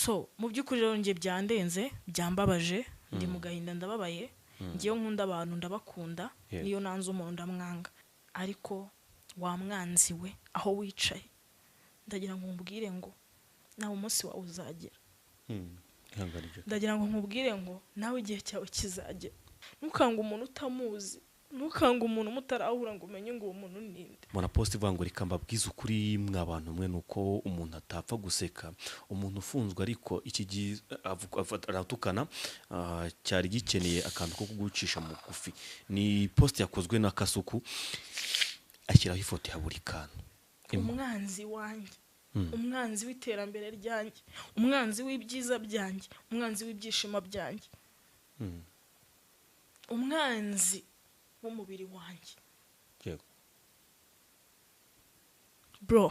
so mu by'ukuri rero njye byandenze byambabaje ndi mu gahinda ndababaye ngiye nkunda abantu ndabakunda niyo nanze umuntu ndamwanga ariko wa mwanzi we aho wicaye ndagira ngo nkubwire ngo nawe umunsi wawe uzagera ndagira ngo nkubwire ngo nawe igihe cyawe kizagera ntukanga umuntu utamuzi ntukanga umuntu mutarahura ngo umenye ngo uwo muntu ninde mwana post ivuga ngo reka mbabwize ukuri mwabantu mwe nuko umuntu atapfa guseka umuntu ufunzwe ariko iki gihe aratukana cyari gikeneye akantu ko kugucisha mu gufi ni post yakozwe na Kasuku ashyiraho ifoto ya buri kantu umwanzi wanjye umwanzi w'iterambere ryanjye umwanzi w'ibyiza byanjye umwanzi w'ibyishimo byanjye umwanzi w'umubiri wanjye yego bro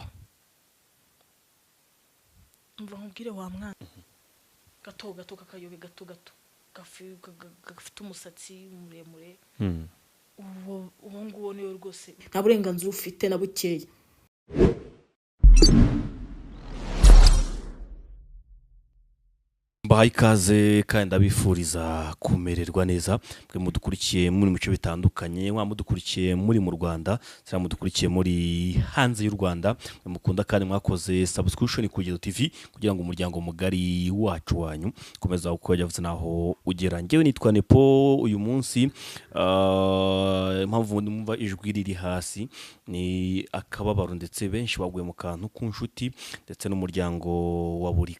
mva nkubwire wa mwana gato gato kakayobe gato gato gafite umusatsi muremure uwo nguwo niwe rwose nta burenganzira ufite na bukeya bahaye ikaze kandi ndabifuriza kumererwa neza mwe mudukurikiye muri mico bitandukanye mwa mudukurikiye muri mu Rwanda cyangwa mudukurikiye muri hanze y'u Rwanda mukunda kandi mwakoze subscription ku Kugeza TV kugira ngo umuryango mugari wacu wanyu komeza uko yavuze naho ugera ngewe nitwa Nepo uyu munsi impamvu ndumva ijwi riri hasi ni akababaro ndetse benshi baguye mu kantu ku nshuti ndetse n'umuryango wa buri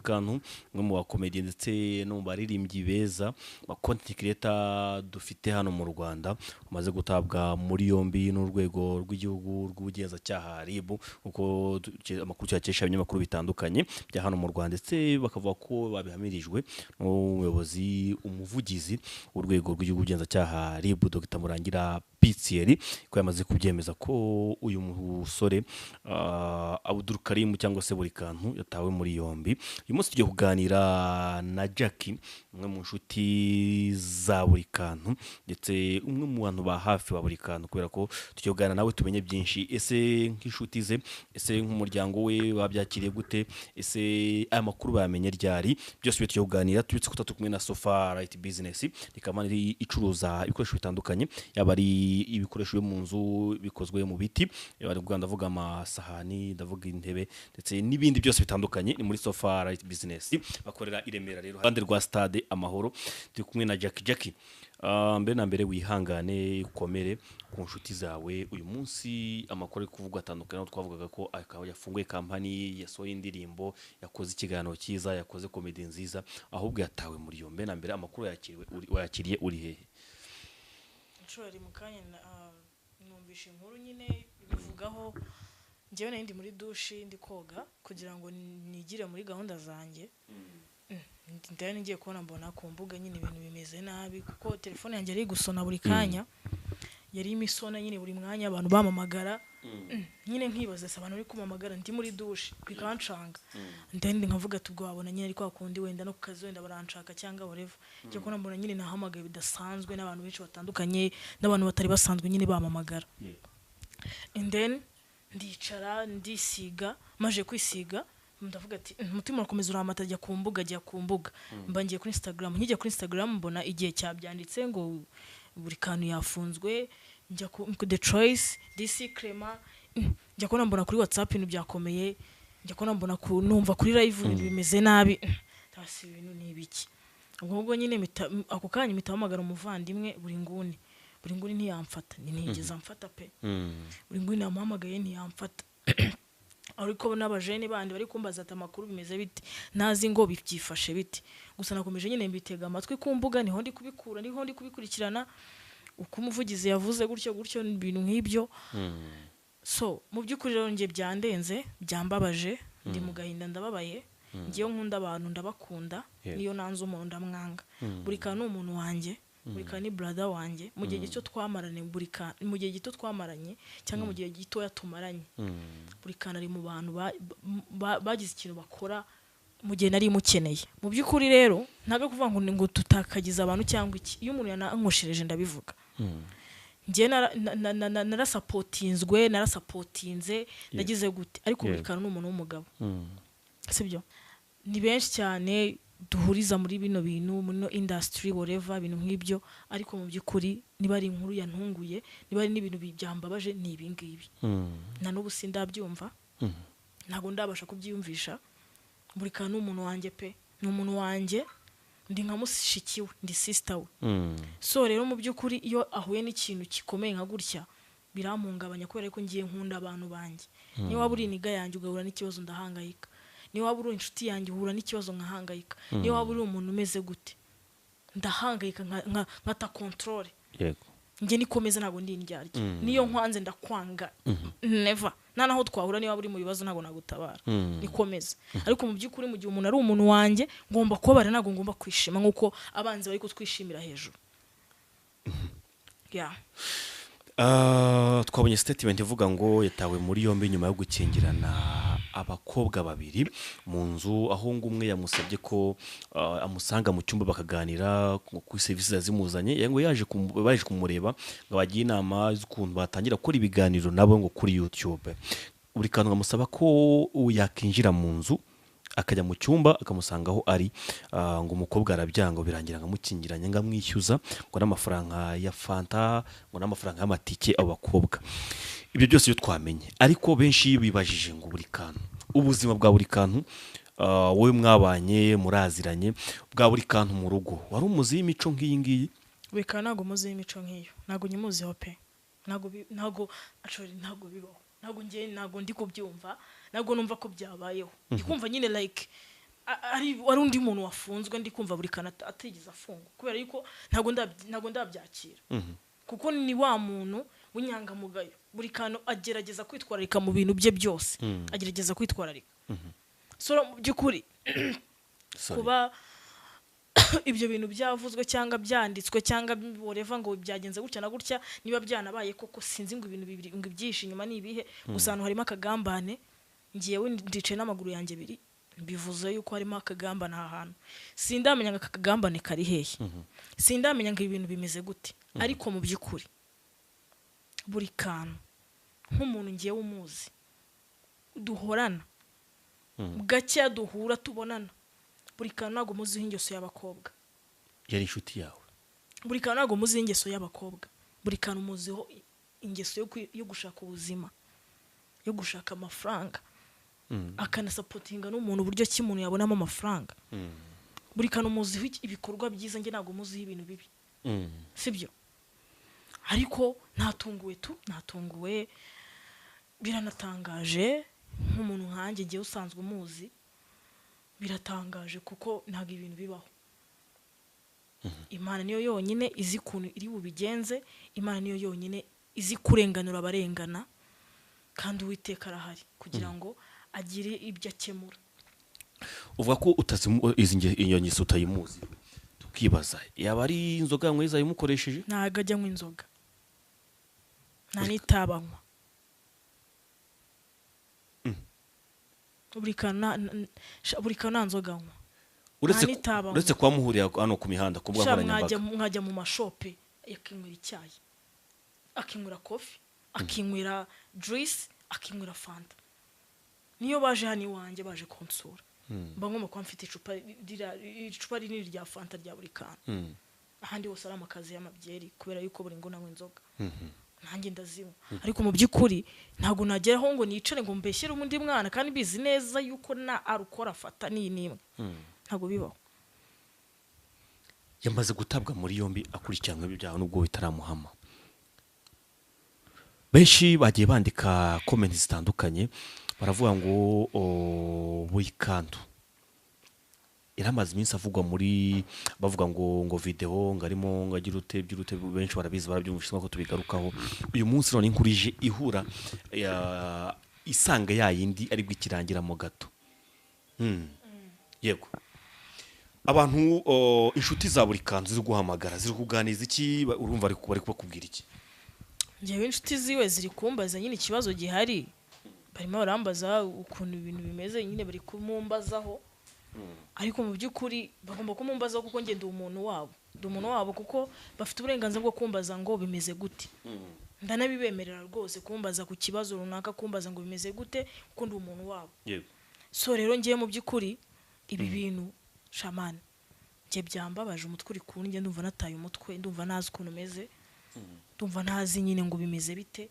kantu mu bakomediye ndetse no mu baririmbyi beza ba content creator dufite hano mu Rwanda umaze gutabwa muri yombi n'urwego rw'igihugu rw'ubugenzacyaha RIB uko amakuru cyakesha ibinyamakuru bitandukanye bya hano mu Rwanda ndetse bakavuga ko babihamirijwe n'umuyobozi umuvugizi w'urwego rw'igihugu rw'ubugenzacyaha RIB Dr Murangira Pitseri ko yamaze kubyemeza ko uyu musore Abdul Karim cyangwa se buri kantu yatawe muri yombi uyu munsi tugiye kuganira na Jackie umwe mu nshuti za buri kantu ndetse umwe mu bantu ba hafi ba buri kantu kubera ko tugiye kuganira nawe tumenye byinshi ese nk'inshuti ze ese nk'umuryango we babyakiriye gute ese aya makuru bamenye ryari byose tugiye kuganira tubitse kutatu kumwe na Sofa Right Business rikamani icuruza ibikoresho bitandukanye yaba ari ibikoresho byo mu nzu bikozwe mu biti bari Rwanda avuga amasahani ndavuga intebe ndetse n'ibindi byose bitandukanye ni muri Sofa Right Business bakorera iremera rero hande rwa stade Amahoro turi kumwe na Jackie mbere na mbere wihangane ukomere ku nshuti zawe uyu munsi amakuru ari kuvugwa atandukanye aho twavugaga ko akaba yafunguye kampani yasohoye indirimbo yakoze ikiganiro cyiza yakoze komedi nziza ahubwo yatawe muri yombi na mbere amakuru yakiriye uri hehe nshobora mu kanya numvisha inkuru nyine bivugaho njyewe nari ndi muri douche ndi koga kugira ngo nigire muri gahunda zanjye ndani ngiye kubona mbona ku mbuga nyine ibintu bimeze nabi kuko telefone yanjye ari gusona buri kanya yari imisona nyine buri mwanya abantu bamamagara nyine nkibaza se abantu bari kumamagara ndi muri douche bikancanga ndende nkavuga tubwo wabona nyine ariko akundi wenda no kukazi wenda baranshaka cyangwa whatever cyo ko nambona nyine nahamagaye bidasanzwe n'abantu benshi batandukanye n'abantu batari basanzwe nyine bamamagara and then ndicara ndisiga maje kwisiga ndavuga ati umutima urakomeza uramata ajya ku mbuga mba ngiye kuri Instagram nkijya kuri Instagram mbona igihe cyabyanditse ngo buri kantu yafunzwe njya ku The Choice DC Crema njya ko mbona kuri WhatsApp ibintu byakomeye njya ko mbona numva kuri live ibintu bimeze nabi tasi ibintu ni ibiki ubwo nyine ako kanya mitamagara umuvandimwe buri nguni ntiyamfata ntigeze amfata pe buri nguni namuhamagaye ntiyamfata ariko n'abajene bandi bari kumbaza ati amakuru bimeze biti nazi ngo bibyifashe biti gusa nakomeje nyine mbitega amatwi ku mbuga niho ndi kubikura niho ndi kubikurikirana uko umuvugizi yavuze gutyo ibintu nk'ibyo so mu by'ukuri rero njye byandenze byambabaje ndi mu gahinda ndababaye ngiye nkunda abantu ndabakunda niyo nanze umuntu ndamwanga buri kantu umuntu wanjye buri kantu ni brother wanjye mu gihe gito twamaranye mu gihe gito twamaranye cyangwa mu gihe gito yatumaranye buri kantu ari mu bantu bagize ikintu bakora mu gihe nari mukeneye mu by'ukuri rero ntago kuvuga ngo tutakagiza abantu cyangwa iki iyo umuntu yanankoresheje ndabivuga ngiye narasapotinze nagize gute ariko buri kantu n'umuntu w'umugabo sibyo ni benshi cyane duhuriza muri bino bintu muri no industry whatever ibintu nk'ibyo, ariko mu by'ukuri niba ari inkuru yantunguye, niba ari n'ibintu byambabaje, ni ibi ngibi na n'ubu sindabyumva, ntabwo ndabasha kubyiyumvisha. Buri kantu umuntu wanjye pe, ni umuntu wanjye, ndi nka mushikiwe, ndi sister we. So rero mu by'ukuri iyo ahuye n'ikintu gikomeye nka gutya birampungabanya, kubera ko ngiye nkunda abantu banjye. Niyo waba uri iniga yanjye ugahura n'ikibazo ndahangayika, niyo waba uri inshuti yanjye uhura n'ikibazo nkahangayika, niyo waba uri umuntu umeze gute ndahangayika nkata control. Yego. Nge nikomeza ntabwo ndi indyarya, niyo nkwanze ndakwanga never, naho twahura niyo waba uri mu bibazo ntabwo nagutabara, nikomeza. Ariko mu by'ukuri mu gihe umuntu ari umuntu wanjye ngomba kubabara, ntabwo ngomba kwishima nk'uko abanzi bari kutwishimira hejuru. Twabonye statement ivuga ngo yatawe muri yombi nyuma yo gukingirana abakobwa babiri mu nzu, aho umwe yamusabye ko amusanga mu cyumba bakaganira ku service zazimuzanye, ngo baje kumureba ngo bagiye inama z'ukuntu batangira gukora ibiganiro nabo ngo kuri YouTube. Buri kantu amusaba ko yakinjira mu nzu akajya mu cyumba akamusanga aho ari, ngo umukobwa arabyanga, birangira ngamukingiranye ngamwishyuza ngo n'amafaranga ya fanta, ngo n'amafaranga y'amatike abo bakobwa. Ibyo byose iyo twamenye, ariko benshi bibajije ngo buri kantu, ubuzima bwa buri kantu, wowe mwabanye muraziranye, bwa buri kantu mu rugo wari umuzi y'imico nk'iyi ngiyi? Buri kantu ntabwo muzi y'imico nk'iyo, ntabwo nyimuziho pe, ntabwo bibaho, ntabwo ndi kubyumva, ntabwo numva ko byabayeho. Ndi kumva nyine like wari undi muntu wafunzwe, ndi kumva buri kantu atigeze afungwa, kubera yuko ntabwo ndabyakira, kuko ni wa muntu w'inyangamugayo. Buri kantu agerageza kwitwararika mu bintu bye byose, agerageza kwitwararika. So mu by'ukuri kuba ibyo bintu byavuzwe cyangwa byanditswe cyangwa whatever ngo byagenze gutya na gutya, niba byanabaye koko sinzi ngo ibintu bibiri ngo ibyishe inyuma ni ibihe, gusa hano harimo akagambane. Ngiyewe ndicaye n'amaguru yanjye abiri, bivuze yuko harimo akagambane aha hantu. Sindamenya ngo akagambane kari hehe, sindamenya ngo ibintu bimeze gute, ariko mu by'ukuri buri kantu nk'umuntu ngiyewe umuzi duhorana gake duhura tubonana, buri kantu ntabwo muziho ingeso y'abakobwa. Yari inshuti yawe? Buri kantu ntabwo muziho ingeso y'abakobwa, buri kantu muziho ingeso yo gushaka ubuzima, yo gushaka amafaranga, akanasapotinga n'umuntu uburyo ki umuntu yabonamo amafaranga. Buri kantu muziho ibikorwa byiza, nge ntabwo muziho ibintu bibi, sibyo? Ariko natunguwe, biranatangaje nk'umuntu nkanjye ngiye usanzwe umuzi, biratangaje kuko ntabwo ibintu bibaho. Imana niyo yonyine izi ukuntu iri bubigenze, Imana niyo yonyine izi kurenganura abarengana, kandi Uwiteka arahari kugira ngo agire ibyo akemura. Uvuga ko iyo ngeso utayimuzi, tukibaza yaba ari inzoga mwiza yamukoresheje? Ntago ajya anywa inzoga, nta nitabanywa. Buri kantu nta nzoga anywa, uretse kuba muhuriye hano ku mihanda ku mbuga nkoranyambaga. Mwajya mu mashope yakinywera icyayi, akinywera kofi, akinywera juice, akinywera fanta. Niyo baje hano iwanjye baje konsura, mba ngomba kuba mfite icupa rinini rya fanta rya buri kantu. Ahandi hose ari amakazi y'amabyeri, kubera yuko buri ngo nanywa inzoga, nanjye ndazinywa. Ariko mu by'ukuri ntabwo nageraho ngo nicare ngo mbeshyere undi mwana kandi bizi neza yuko na arukora afata n'imwe, ntabwo bibaho. Yamaze gutabwa muri yombi akurikiranywe ibyaha nubwo bitaramuhama. Benshi bagiye bandika comment zitandukanye, baravuga ngo buri kantu iramaze iminsi avugwa muri, bavuga ngo video ngo arimo ngo agira urute, benshi barabizi barabyumvishwa ko tubigarukaho. Uyu munsi none inkurije ihura isanga yayindi ari bwikirangira mu gato. Yego, abantu inshuti za buri kantu ziri guhamagara, ziri kuganiza iki? Urumva ari kubakubwira iki? Ngewe inshuti ziwe ziri kumbaza nyine ikibazo gihari, barimo barambaza ukuntu ibintu bimeze, nyine bari kumumbazaho. Ariko mu by'ukuri bagomba kumumbazaho kuko nge ndi umuntu wabo, kuko bafite uburenganzira bwo kumbaza ngo bimeze gute. Ndanabibemerera rwose kumbaza ku kibazo runaka, kumbaza ngo bimeze gute kuko ndi umuntu wabo. So rero ngiye mu by'ukuri ibi bintu shamani njye byambabaje umutwe uri kunjye ndumva nataye umutwe ndumva nazi ukuntu meze ndumva ntazi nyine ngo bimeze bite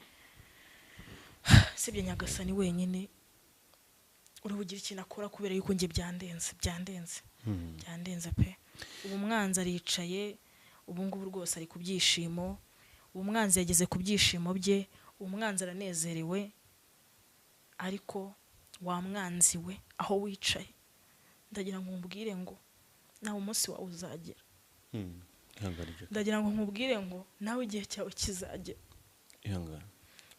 sibye nyagasani wenyine urubugira ikintu akora kubera yuko njye byandenze pe ubu mwanzi aricaye ubu ngubu rwose ari ku byishimo ubu mwanzi yageze ku byishimo bye ubu mwanzi aranezerewe ariko wa mwanzi we aho wicaye ndagira ngo nkubwire ngo nawe umunsi wawe uzagera ndagira ngo nkubwire ngo nawe igihe cyawe kizagera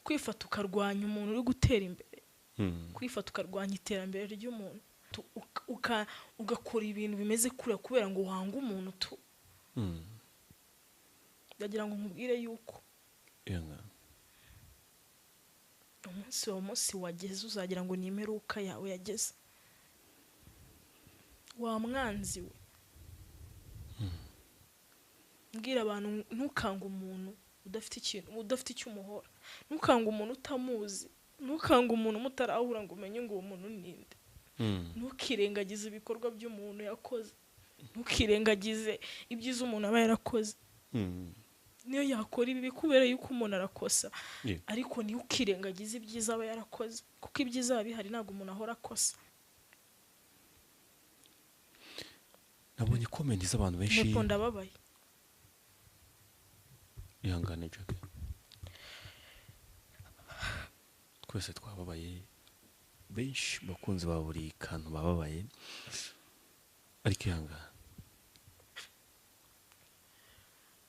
kwifata ukarwanya umuntu uri gutera imbere kwifata ukarwanya iterambere ry'umuntu ugakora ibintu bimeze kuriya kubera ngo uhange umuntu tu ndagira ngo nkubwire yuko umunsi wageze uzagira ngo ni imperuka yawe yageze wa mwanzi we mbwira abantu ntukanga umuntu udafite icyo umuhora ntukanga umuntu utamuzi ntukanga umuntu mutarahura ngo umenye ngo uwo muntu ninde ntukirengagize ibikorwa by'umuntu yakoze ntukirengagize ibyiza umuntu aba yarakoze niyo yakora ibi kubera yuko umuntu arakosa ariko niyo ukirengagize ibyiza aba yarakoze kuko ibyiza biba bihari ntabwo umuntu ahora akosa nabonye komenti z'abantu benshi Nepo ndababaye ihangane Jack twese twababaye benshi bakunzi ba buri kantu bababaye ariko ihangane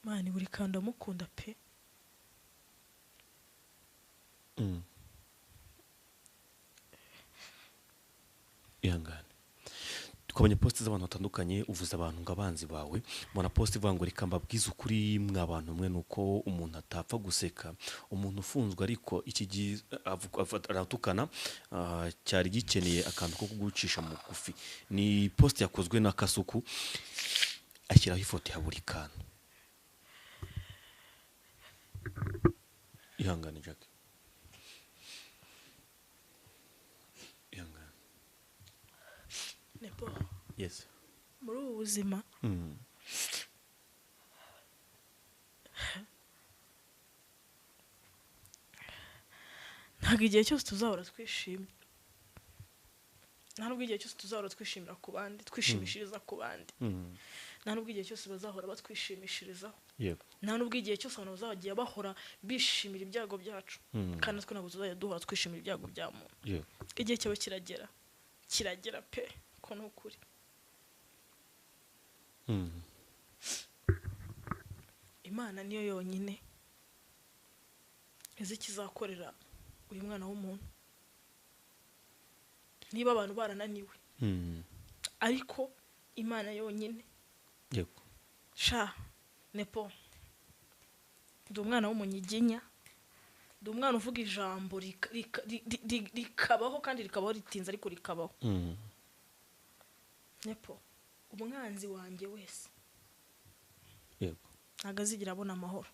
mani buri kantu ndamukunda pe ihangane tukabonye posti z'abantu batandukanye uvuza abantu ngo abanzi bawe mbona posti ivuga ngo reka mbabwize ukuri mwa bantu mwe nuko umuntu atapfa guseka umuntu ufunzwe ariko iki gihe aratukana cyari gikeneye akantu ko kugucisha mu gufi ni posti yakozwe na Kasuku ashyiraho ifoto ya buri kantu ihangane Jack ihangane Nepo yes muri ubu buzima ntabwo igihe cyose tuzahora twishimye nta nubwo igihe cyose tuzahora twishimira ku bandi twishimishiriza ku bandi nta nubwo igihe cyose bazahora batwishimishirizaho nta nubwo igihe cyose abantu bazagiye bahora bishimira ibyago byacu kandi natwe ntabwo tuzajya duhora twishimira ibyago bya muntu igihe cyawe kiragera pe ko ni ukuri imana niyo yonyine izi ikizakorera uyu mwana w'umuntu niba abantu barananiwe ariko imana yonyine sha Nepo ndi umwana w'umunyiginya ndi umwana uvuga ijambo rikabaho kandi rikabaho ritinze ariko rikabaho Nepo umwanzi wanjye wese ntabwo azigira abona amahoro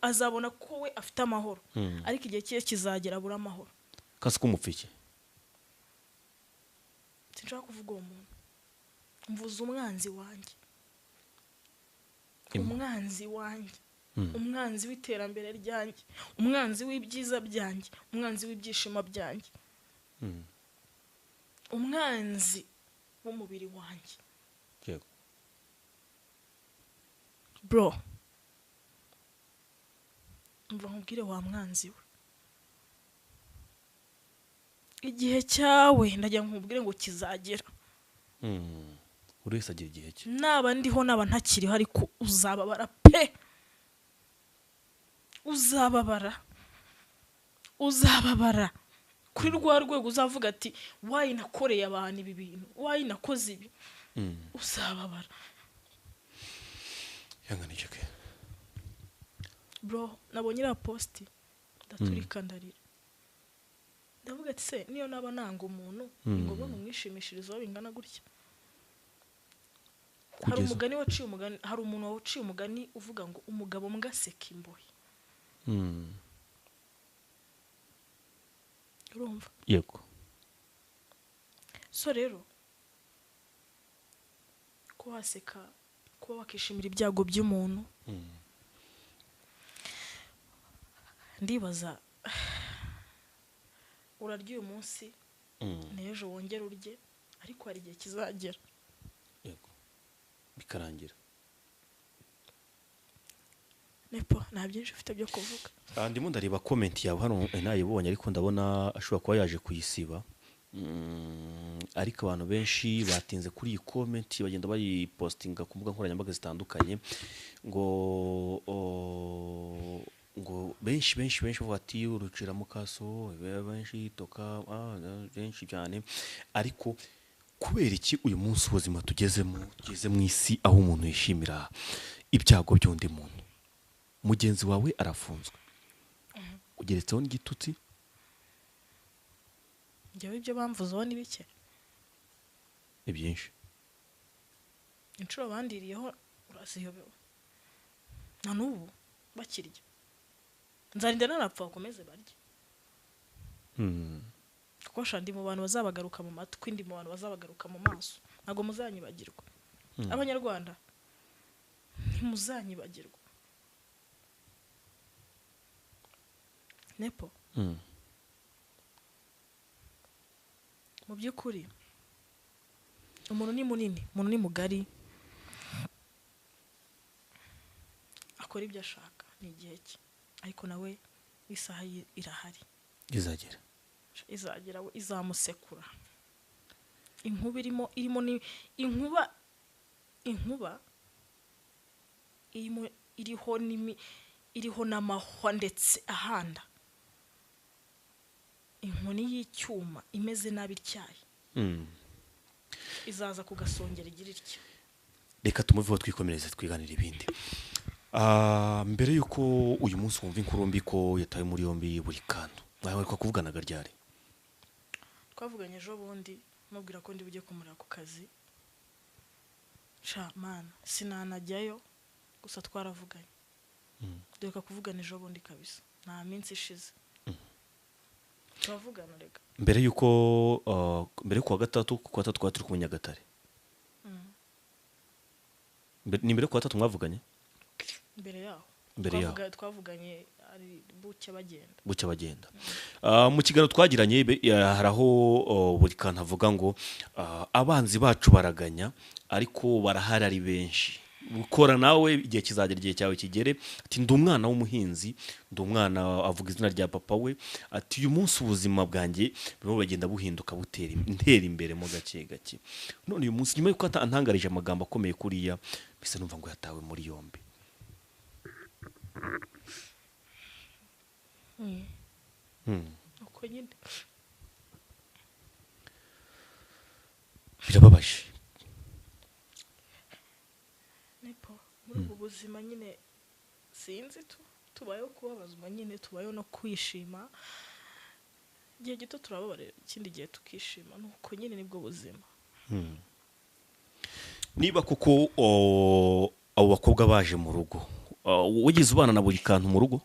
azabona ko we afite amahoro ariko igihe cye kizagera abura amahoro Kasuku umupfike sinshaka kuvuga uwo muntu mvuze umwanzi wanjye umwanzi wanjye umwanzi w'iterambere ryanjye umwanzi w'ibyiza byanjye umwanzi w'ibyishimo byanjye umwanzi w'umubiri wanjye bro mva nkubwire wa mwanzi we igihe cyawe ndagira nkubwire ngo kizagera buri wese agira igihe cye naba ndiho naba ntakiriho ariko uzababara pe uzababara kuri rwa rwego uzavuga ati wayi nakoreye abantu ibi bintu wayi nakoze ibi uzababara ihangane Jack bro nabonye iriya posti ndaturika ndarira ndavuga ati se niyo naba nanga umuntu ni ngombwa mumwishimishirizaho bingana gutya hari umuntu waciye umugani uvuga ngo umugabo mbwaseka imbohe urumva yego so rero ko waseka, kuba wakishimira ibyago by'umuntu. Ndibaza urarya uyu munsi n'ejo wongera urye, ariko hari igihe kizagera yego bikarangira. Nepo nta byinshi ufite byo kuvuga. Ndimo ndareba comment yawe hano nayibonye, ariko ndabona ashobora kuba yaje kuyisiba. Ariko abantu benshi batinze kuri iyi comment, bagenda bayipostinga ku mbuga nkoranyambaga zitandukanye, ngo benshi bavuga ati urucira mu kaso, benshi toka benshi cyane. Ariko kubera iki uyu munsi ubuzima tugeze mu isi aho umuntu yishimira ibyago by'undi muntu? Mugenzi wawe arafunzwe, ugeretseho n'igitutsi. Njyewe ibyo bamvuzeho ni bike, ni byinshi. inshuro bandiriyeho uraziyobewe, na n'ubu bakirya. Nzarinda nanapfa bakomeze barye, kuko ndi mu bantu bazabagaruka mu matwi, ndi mu bantu bazabagaruka mu maso. Ntabwo muzanyibagirwa abanyarwanda, ntimuzanyibagirwa. Nepo mu by'ukuri umuntu ni munini, umuntu ni mugari, akora ibyo ashaka, ni igihe cye. Ariko nawe isaha irahari, izagera we izamusekura. Inkuba irimo ni inkuba iriho n'amahwa ndetse ahanda. Inkoni y'icyuma imeze nabi ityaye, izaza kugasongera igira itya. Reka tumuveho twikomereze twiganira ibindi. Mbere yuko uyu munsi wumva inkuru mbi ko yatawe muri yombi Burikano, mwaheruka kuvuganaga ryari? Twavuganye ejo bundi mubwira ko ndi bujye kumurira ku kazi. Mana sinanajyayo, gusa twaravuganye. Duka kuvugana ejo bundi kabisa, nta minsi ishize. Twavugana rega mbere yuko wa gatatu twari turi ku Nyagatare. Ni mbere ku wa gatatu mwavuganye? Mbere yaho twavuganye ari bucya bagenda. Mu kiganiro twagiranye hari aho Burikano avuga ngo abanzi bacu baraganya, ariko barahari ari benshi. Gukora nawe igihe kizagera, igihe cyawe kigere. Ati ndi umwana w'umuhinzi, ndi umwana, avuga izina rya papa we. Ati uyu munsi ubuzima bwanjye burimo bagenda buhinduka, ntera imbere mo gake gake. None uyu munsi nyuma yuko antangarije amagambo akomeye kuriya, bisa numva ngo yatawe muri yombi. uko nyine birababaje. Nepo muri ubu buzima nyine sinzi, tubayeho kubabazwa nyine, tubayeho no kwishima. Igihe gito turababarira, ikindi gihe tukishima. Nuko nyine nibwo buzima. Niba kuko abo bakobwa baje mu rugo, wagize ubana na Burikano mu rugo?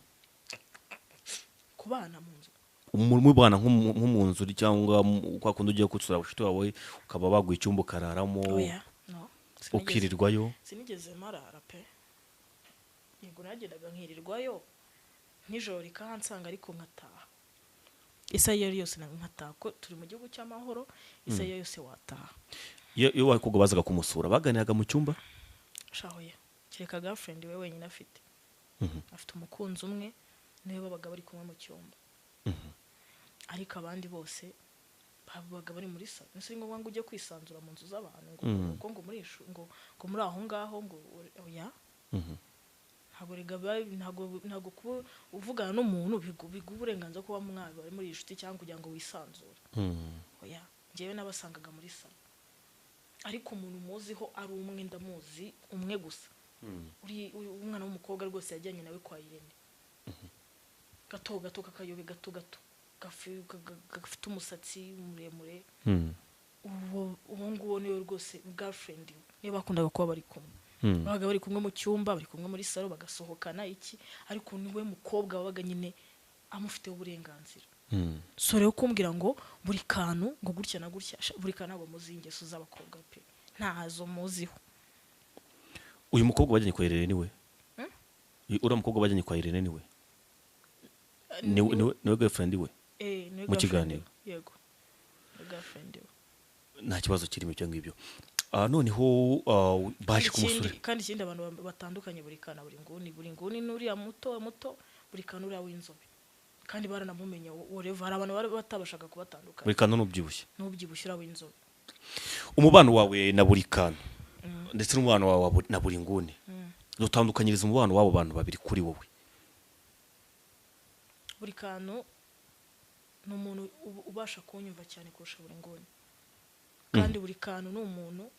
Kubana mu nzu? Mubana nko mu nzu, cyangwa kwa kundi ugiye kutsura bushito wawe ukaba baguye icyumba ukararamo ukirirwayo? Sinigeze marara pe. Yego nagendaga nkirirwayo, nijoro rikahansanga ariko nkataha. Isa yose nkataha, ko turi mu gihugu cy'amahoro. Isa yose wataha. Iyo wakobwa bazaga kumusura baganiraga mu cyumba? Shahoye kireka girlfriend we wenyine afite. Afite umukunzi umwe, niwe babaga bari kumwe mu cyumba. Ariko abandi bose babaga bari muri salo. Nese ngo ujye kwisanzura mu nzu z'abantu ngo muri muri aho ngaho ngo oya. Ntabwo kuba uvugana n'umuntu biguha uburenganzira kuba bari muri inshuti cyangwa kugira ngo wisanzure. Oya, njyewe nabasangaga muri salo. Ariko umuntu muziho ari umwe, ndamuzi umwe gusa. Uri umwana w'umukobwa rwose yajyanye nawe kwa Irene. Gato kakayobe gato gafite umusatsi muremure. Uwo nguwo niwe rwose girlfriend we. Niyo bakundaga kuba bari kumwe. Babaga bari kumwe mu cyumba, bari kumwe muri salo, bagasohokana iki. Ariko niwe mukobwa wabaga nyine amufiteho uburenganzira. So rero kumbwira ngo Burikano ngo gutya na gutya, Burikano ntabwo muzi ingeso z'abakobwa pe, ntazo muziho. uyu mukobwa bajyanye kwa Irene niwe uriya mukobwa bajyanye kwa Irene niwe niwe girlfriend we mu kiganiro yego girlfriend we nta kibazo kirimo ibyo ngibyo noneho baje kumusura kandi ikindi abantu batandukanye buri kana buri nguni n'uriya muto buri kana uriya w'inzobe kandi baranamumenye whatever hari abantu bari batabashaka kubatandukanya buri kana n'ubyibushye uriya w'inzobe umubano wawe na buri kana ndetse n'umubano wawe na buri nguni dutandukanyiriza umubano w'abo bantu babiri kuri wowe buri kantu ni umuntu ubasha kunyumva cyane kurusha buri nguni kandi buri kantu ni umuntu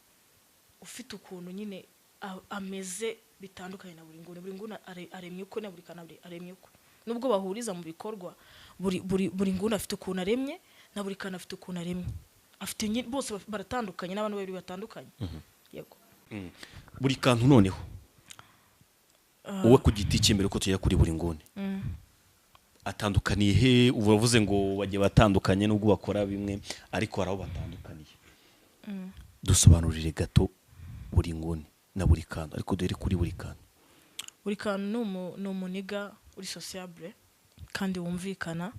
ufite ukuntu nyine ameze bitandukanye na buri nguni aremye uko na buri kantu aremye uko nubwo bahuriza mu bikorwa buri nguni afite ukuntu aremye na buri kantu afite ukuntu aremye afite bose baratandukanye n'abantu babiri batandukanye yego buri kantu noneho wowe ku giti cy'imbere ko tujya kuri buri nguni atandukaniye he uravuze ngo bagiye batandukanye nubwo bakora bimwe ariko hari aho batandukaniye dusobanurire gato buri nguni na buri kantu ariko dore kuri buri kantu ni umuniga uri sociable kandi wumvikana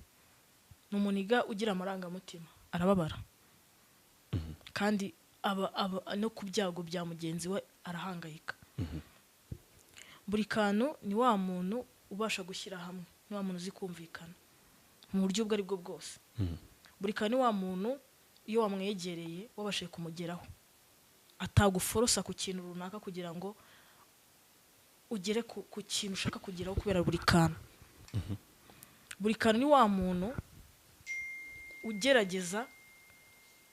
ni umuniga ugira amarangamutima arababara kandi no ku byago bya mugenzi we arahangayika buri kantu ni wa muntu ubasha gushyira hamwe ni wa muntu uzi kumvikana mu buryo ubwo ari bwo bwose buri kantu ni wa muntu iyo wamwegereye wabashije kumugeraho ataguforosa ku kintu runaka kugira ngo ugere ku kintu ushaka kugeraho kubera buri kantu ni wa muntu ugerageza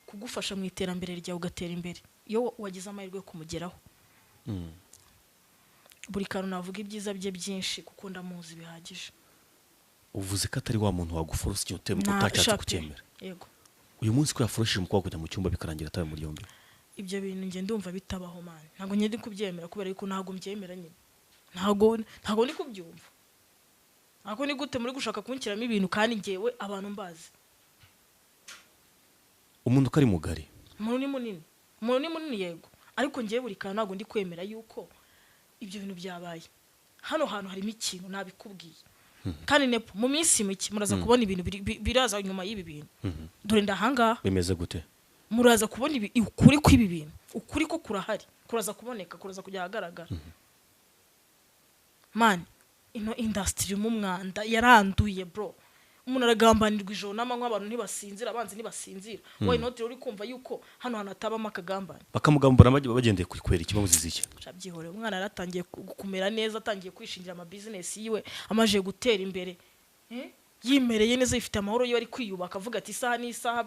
kugufasha mu iterambere ryawe ugatera imbere iyo wagize amahirwe yo kumugeraho buri kantu navuga ibyiza bye byinshi kuko ndamuzi bihagije uvuze ko atari wa muntu waguforosa ikintu utashatse kucyemera yego uyu munsi ko yaforoshije umukobwa kujya mu cyumba bikarangira atawe muri yombi ibyo bintu njye ndumva bitabaho mani ntabwo njye ndi kubyemera kubera yuko ntabwo mbyemera nyine ntabwo ndi kubyumva ntabwo ni gute muri gushaka kunshyiramo ibintu kandi njyewe abantu mbazi umuntu ko ari mugari umuntu ni munini yego ariko njyewe buri kantu ntabwo ndi kwemera yuko ibyo bintu byabaye hano hantu harimo ikintu nabikubwiye kandi nepo mu minsi mike muraza kubona ibintu biraza nyuma y'ibi bintu dore ndahangaha bimeze gute muraza kubona ukuri kw'ibi bintu ukuri ko kurahari kuraza kuboneka kuraza kujya ahagaragara man ino industry mu mwanda yaranduye bro umuntu aragambanirwa ijoro n'amanywa abantu ntibasinzira abanzi ntibasinzira why not uri kumva yuko hano hantu atabamo akagambana bakamugambura bagendeye kuri kwera ikibabuzize iki cyabyihorewe umwana yaratangiye kumera neza atangiye kwishingira ama business yiwe amaje gutera imbere yimereye neza ifite amahoro yo ari kwiyubaka avuga ati isaha n'isaha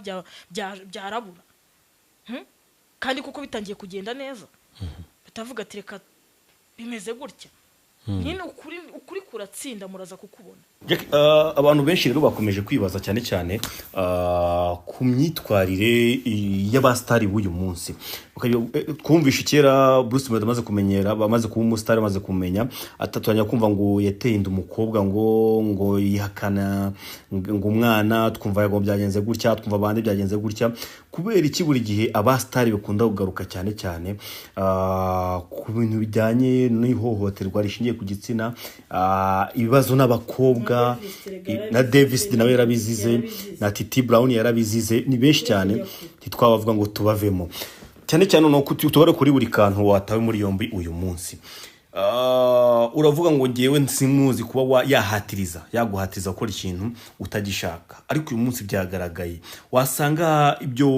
byarabura kandi kuko bitangiye kugenda neza batavuga ati reka bimeze gutya nyine ukuri kuratsinda muraza kukubona abantu benshi rero bakomeje kwibaza cyane cyane ku myitwarire y'abastari b'uyu munsi twumvishe kera Bruce Melody amaze kumenyera bamaze kuba umustar amaze kumenya atatanya kumva ngo yateye inda umukobwa ngo yihakana ngo umwana twumva yago byagenze gutya twumva abandi byagenze gutya kubera iki buri gihe abastari bakunda kugaruka cyane cyane ku bintu bijyanye n'ihohoterwa rishingiye ku gitsina ibibazo n'abakobwa na Davis nawe yarabizize na Titi Brown yarabizize ni benshi cyane ntitwabavuga ngo tubavemo cyane cyane no kutubare kuri buri kantu watawe muri yombi uyu munsi uravuga ngo ngewe nsimuzi kuba yaguhatiriza gukora ikintu utagishaka ariko uyu munsi byagaragaye wasanga ibyo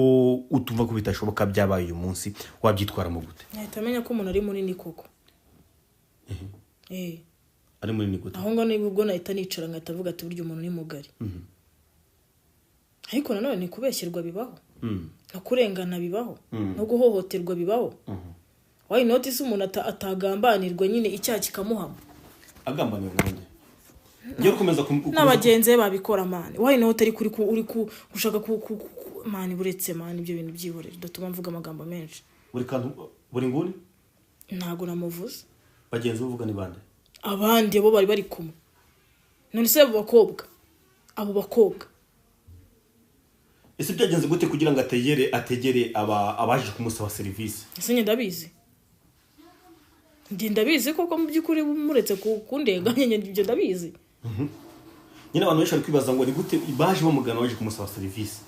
utumva ko bitashoboka byabaye uyu munsi wabyitwaramo gute nahita menya ko umuntu ari munini koko ari munini gute aho ngo nibwo nahita nicara ngahita avuga ati buryo umuntu ni mugari ariko nanone ni kubeshyirwa bibaho no kurengana bibaho no guhohoterwa bibaho why not is umuntu atagambanirwa nyine icyaha kikamuhama agambanirwa nande ngiye gukomeza n'abagenzi babikora mani why not ari kuri uri gushaka mani buretse mani ibyo bintu byihorera datuma mvuga amagambo menshi buri nguni ntago namuvuze bagenzi bavuga ni bande abandi abo bari kumwe none se abo bakobwa ese byagenze gute kugira ngo ategere abaje kumusaba service ese ndabizi ndabizi koko mu by'ukuri muretse kundega nyine ibyo ndabizi. Nyine abantu benshi bari kwibaza ngo ni gute baje bamugana baje kumusaba serivisi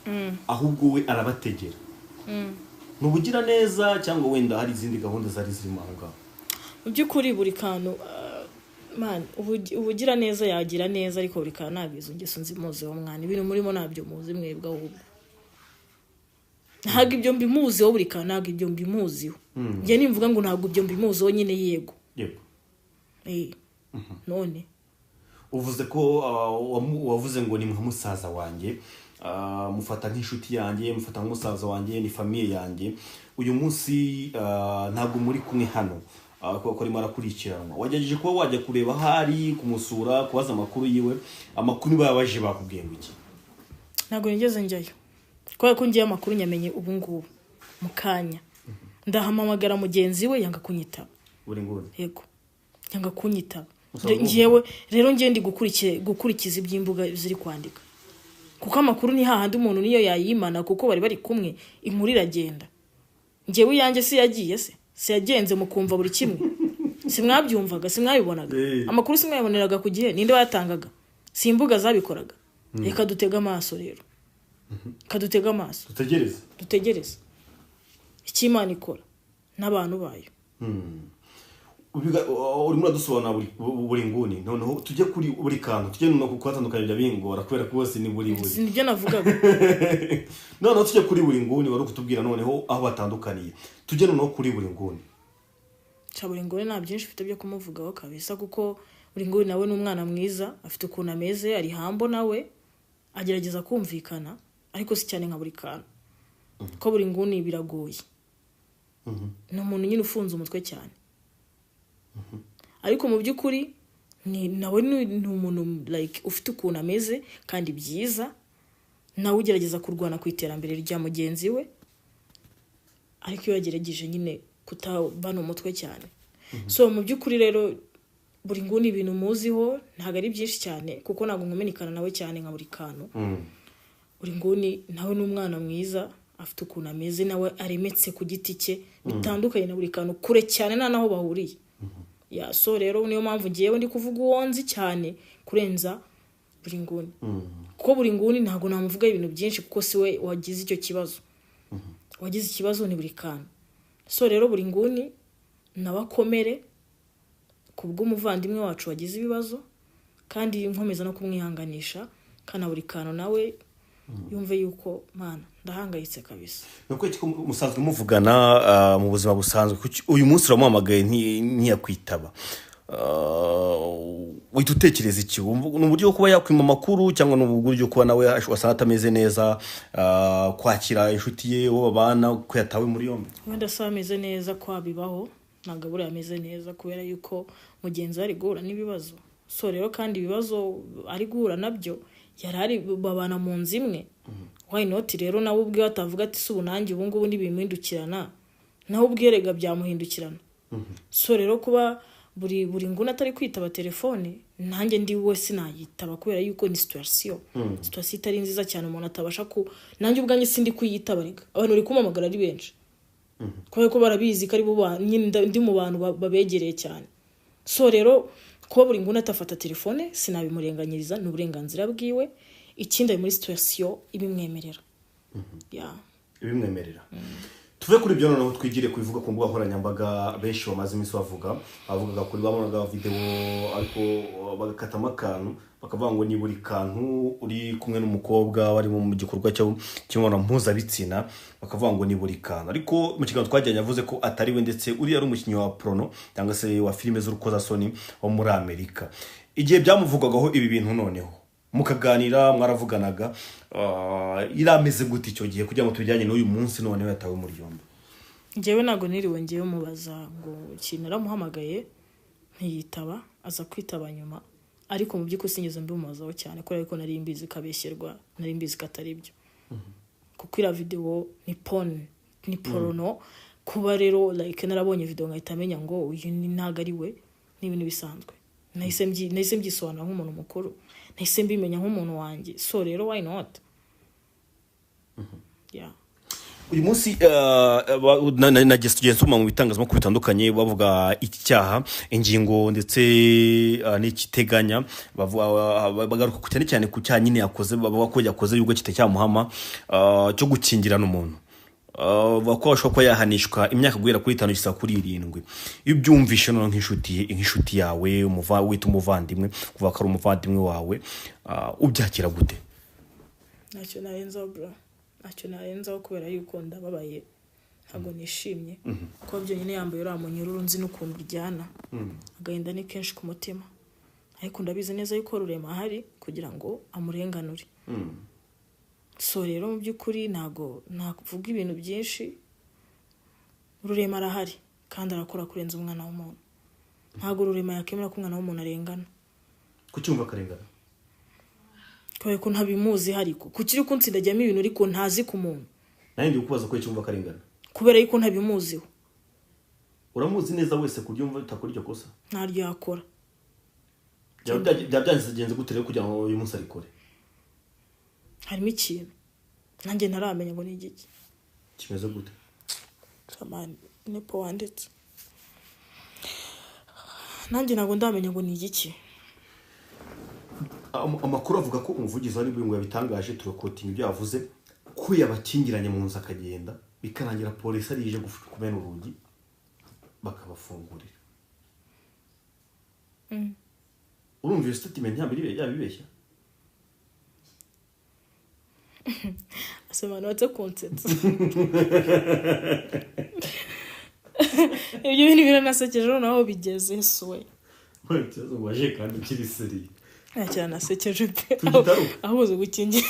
ahubwo we arabategera. Nubugira neza cyangwa wenda hari izindi gahunda zari zirimo aho ngaho? Mu by'ukuri buri kantu man ubugira neza yagira neza ariko buri kantu nabizo ngeso nzimuze wo mwana ibintu murimo nabyo muzi mwebwa ahubwo. Ntabwo ibyo mbimuziho buri kantu ntabwo ibyo mbimuziho. Nge nimvuga ngo ntabwo ibyo mbimuziho nyine yego. None uvuze ko wavuze ngo ni musaza wanjye, mufata nk'inshuti yanjye, mufata nk'umusaza wanjye, ni famiye yanjye. Uyu munsi ntabwo muri kumwe hano kuko arimo arakurikiranwa. Wagejeje kuba wajya kureba hari kumusura kubaza amakuru yiwe, amakuru babaje bakubwiye iki? Ntabwo nigeze njyayo kubera ko ngiye amakuru nyamenye ubu ngubu mu kanya. Ndahamamagara mugenzi we yanga kunyitaba. Uri ngone? Yego yanga kunyitaba. Ngiyewe rero ngiye ndi gukurikiza iby'imbuga ziri kwandika kuko amakuru ni hahandi umuntu niyo yayimana kuko bari kumwe inkuru iragenda. Ngiyewe yanjye si yagiye se yagenze mukumva buri kimwe. Simwabyumvaga simwabibonaga amakuru simwayiboneraga ku gihe. Ninde wayatangaga? Si imbuga zabikoraga. Reka dutega amaso rero. Kadutega amaso dutegereze ikimana ikora n'abantu bayo. Urimo uradusobanura buri nguni, noneho tujye kuri buri kantu, tujye no kukwatandukanya bingora kubera ko bose ni buri nibyo navugaga. Noneho tujye kuri buri nguni wari kutubwira noneho aho batandukaniye. Tujye noneho kuri buri nguni. Buri nguni nta byinshi ufite byo kumuvugaho kabisa kuko buri nguni nawe n'umwana mwiza afite ukuntu ameze, ari hambo nawe agerageza kumvikana ariko si cyane nka buri kantu ko buri nguni biragoye. Ni umuntu nyine ufunze umutwe cyane. Ariko mu by'ukuri nawe ni umuntu like ufite ukuntu ameze kandi byiza, nawe ugerageza kurwana ku iterambere rya mugenzi we ariko iyo yagerageje nyine kutabana umutwe cyane. So mu by'ukuri rero buri nguni ibintu muziho ntabwo ari byinshi cyane kuko ntabwo nkomenikana nawe cyane nka buri kantu. Buri nguni nawe n'umwana mwiza afite ukuntu ameze, nawe aremetse ku giti cye bitandukanye na buri kantu kure cyane nta naho bahuriye. So rero niyo mpamvu ngiyewe ndi kuvuga uwonzi cyane kurenza buri nguni kuko buri nguni ntabwo namuvuga ibintu byinshi kuko siwe wagize icyo kibazo. Wagize ikibazo ni buri kantu. So rero buri nguni nabakomere kubw'umuvandimwe wacu wagize ibibazo kandi nkomeza no kumwihanganisha kana buri kantu nawe yumve yuko mana ndahangayitse kabisa. Nuko iki musanzwe muvugana mu buzima busanzwe uyu munsi uramuhamagaye ntiyakwitaba, wita utekereza iki? Ni uburyo kuba yakwima amakuru cyangwa ni uburyo kuba nawe wasanga atameze neza kwakira inshuti ye wo babana ko yatawe muri yombi? Wenda se ameze neza ko bibaho, ntabwo buri ameze neza kubera yuko mugenzi ari guhura n'ibibazo. So rero kandi ibibazo ari guhura nabyo yarari babana mu nzu imwe. Why not rero nawe ubwe atavuga ati subu nanjye ubu ngubu nibimindukirana nawe ubwerega byamuhindukirana. So rero kuba buri nguna atari kwitaba telefone nanjye ndi wese nayitaba kubera yuko ni situation itari nziza cyane umuntu atabasha ku nanjye ubwanye sindi kuyitaba rega abantu uri kumamagara ari benshi kubera ko barabizi ko ari bo ndi mu bantu babegereye cyane. So rero kuba buri nguna atafata telefone sinabimurenganyiriza n'uburenganzira bwiwe. Ikindi muri situation ibimwemerera. Ibimwemerera. Tuve kuri byo noneho twigire kubivuga ku mbuga nkoranyambaga benshi bamaze iminsi bavugaga kuri babonaga video ariko bagakata amakanu bakavuga ngo ni buri kantu uri kumwe n'umukobwa wari mu gikorwa cy'imibonano mpuzabitsina bakavuga ngo ni buri kantu. Ariko mu kiganiro twajyanye yavuze ko atari we ndetse uri ari umukinnyi wa porno cyangwa se wa filime z'urukozasoni wo muri Amerika. Igihe byamuvugagaho ibi bintu noneho mukaganira mwaravuganaga irameze gute icyo gihe kugira ngo tujyanye n'uyu munsi noneho yatawe muri yombi? Ngewe nago niriwe ngewe mubaza ngo ikintu naramuhamagaye ntiyitaba aza kwitaba nyuma ariko mu by'ukuri sinigeze mbimubazaho cyane kubera ko nari mbizi kabeshyerwa nari mbizi katari byo kuko ira video ni porno kuba rero like narabonye video ngahita amenya ngo uyu ni ntago ari we ni ibintu bisanzwe. Nahise mbyisobanura nk'umuntu mukuru, nahise mbimenya nk'umuntu wanjye. So rero why not? uyu munsi nagiye nsoma mu bitangazamakuru bitandukanye bavuga iki cyaha ingingo ndetse n'ikiteganya bagaruka cyane cyane ku cyaha nyine yakoze bavuga ko yakoze y'ubwo kitacyamuhama cyo gukingirana umuntu ko ashobora kuba yahanishwa imyaka guhera kuri 5 kugeza kuri 7. iyo ubyumvishe none nk'inshuti yawe wita umuvandimwe kuva ko ari umuvandimwe wawe ubyakira gute? ntacyo narenzaho bro, ntacyo narenzaho kubera yuko ndababaye, ntabwo nishimye ko byonyine yambaye uriya munyururu nzi n'ukuntu uryana agahinda ni kenshi ku mutima, ariko ndabizi neza yuko Rurema ahari kugira ngo amurenganure. So rero mu by'ukuri ntago nakuvuga ibintu byinshi, Rurema arahari kandi arakora kurenza umwana w'umuntu. Ntago Rurema yakemera ko umwana w'umuntu arengana. Kucyumva karengana kubera ko ntabimuzi hariko kukiri ko nsindajyamo ibintu ariko ntazi ku muntu. Nandi ukubaza ko cyumva karengana kubera yuko ntabimuziho. Uramuzi neza wese kuryumva utakora iryo kosa ntaryo yakora. Byabyanze gute rero kugira ngo uyu munsi arikore? Harimo ikintu nanjye ntaramenya ngo ni igiki kimeze gute. Samani nepo wanditse nanjye ntabwo ndamenya ngo ni igiki. Amakuru avuga ko umuvugizi wari ngo yabitangaje turakotinga ibyo yavuze ko yabakingiranye mu nzu akagenda bikarangira polisi arije kumena urugi bakabafungurira. Urumva iyo statement yabibeshya? Asemana watse konsetsa ibyo bintu biranasekeje naho bigeze sowe cyazo waje kandi kiri seri cyane nasekeje pe ahuze gukingira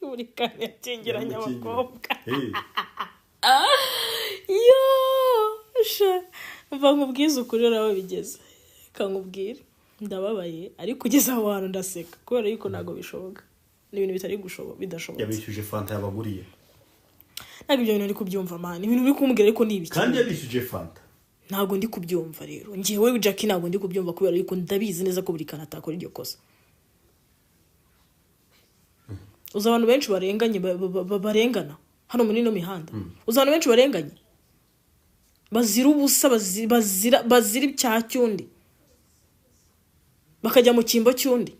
buri kanya yakingiranye abakobwa yo sha mva nkubwiza ukuri raho bigeze kankubwira ndababaye ariko kugeza aho hantu ndaseka kubera yuko nago bishoboka ni ibintu bitari gushoboka bidashoboka. Yabishyuje fanta yabaguriye ntabwo ibyo bintu ari kubyumva man, ibintu biri kumbwira ariko ni ibiki kandi yabishyuje fanta ntabwo ndi kubyumva. Rero ngiye Jackie ntabwo ndi kubyumva kubera yuko ndabizi neza ko buri kana atakora iryo kosa. Uza abantu benshi barenganye barengana hano muri no mihanda. Uza abantu benshi barenganye bazira ubusa bazira icyaha cyundi bakajya mu kimbo cyundi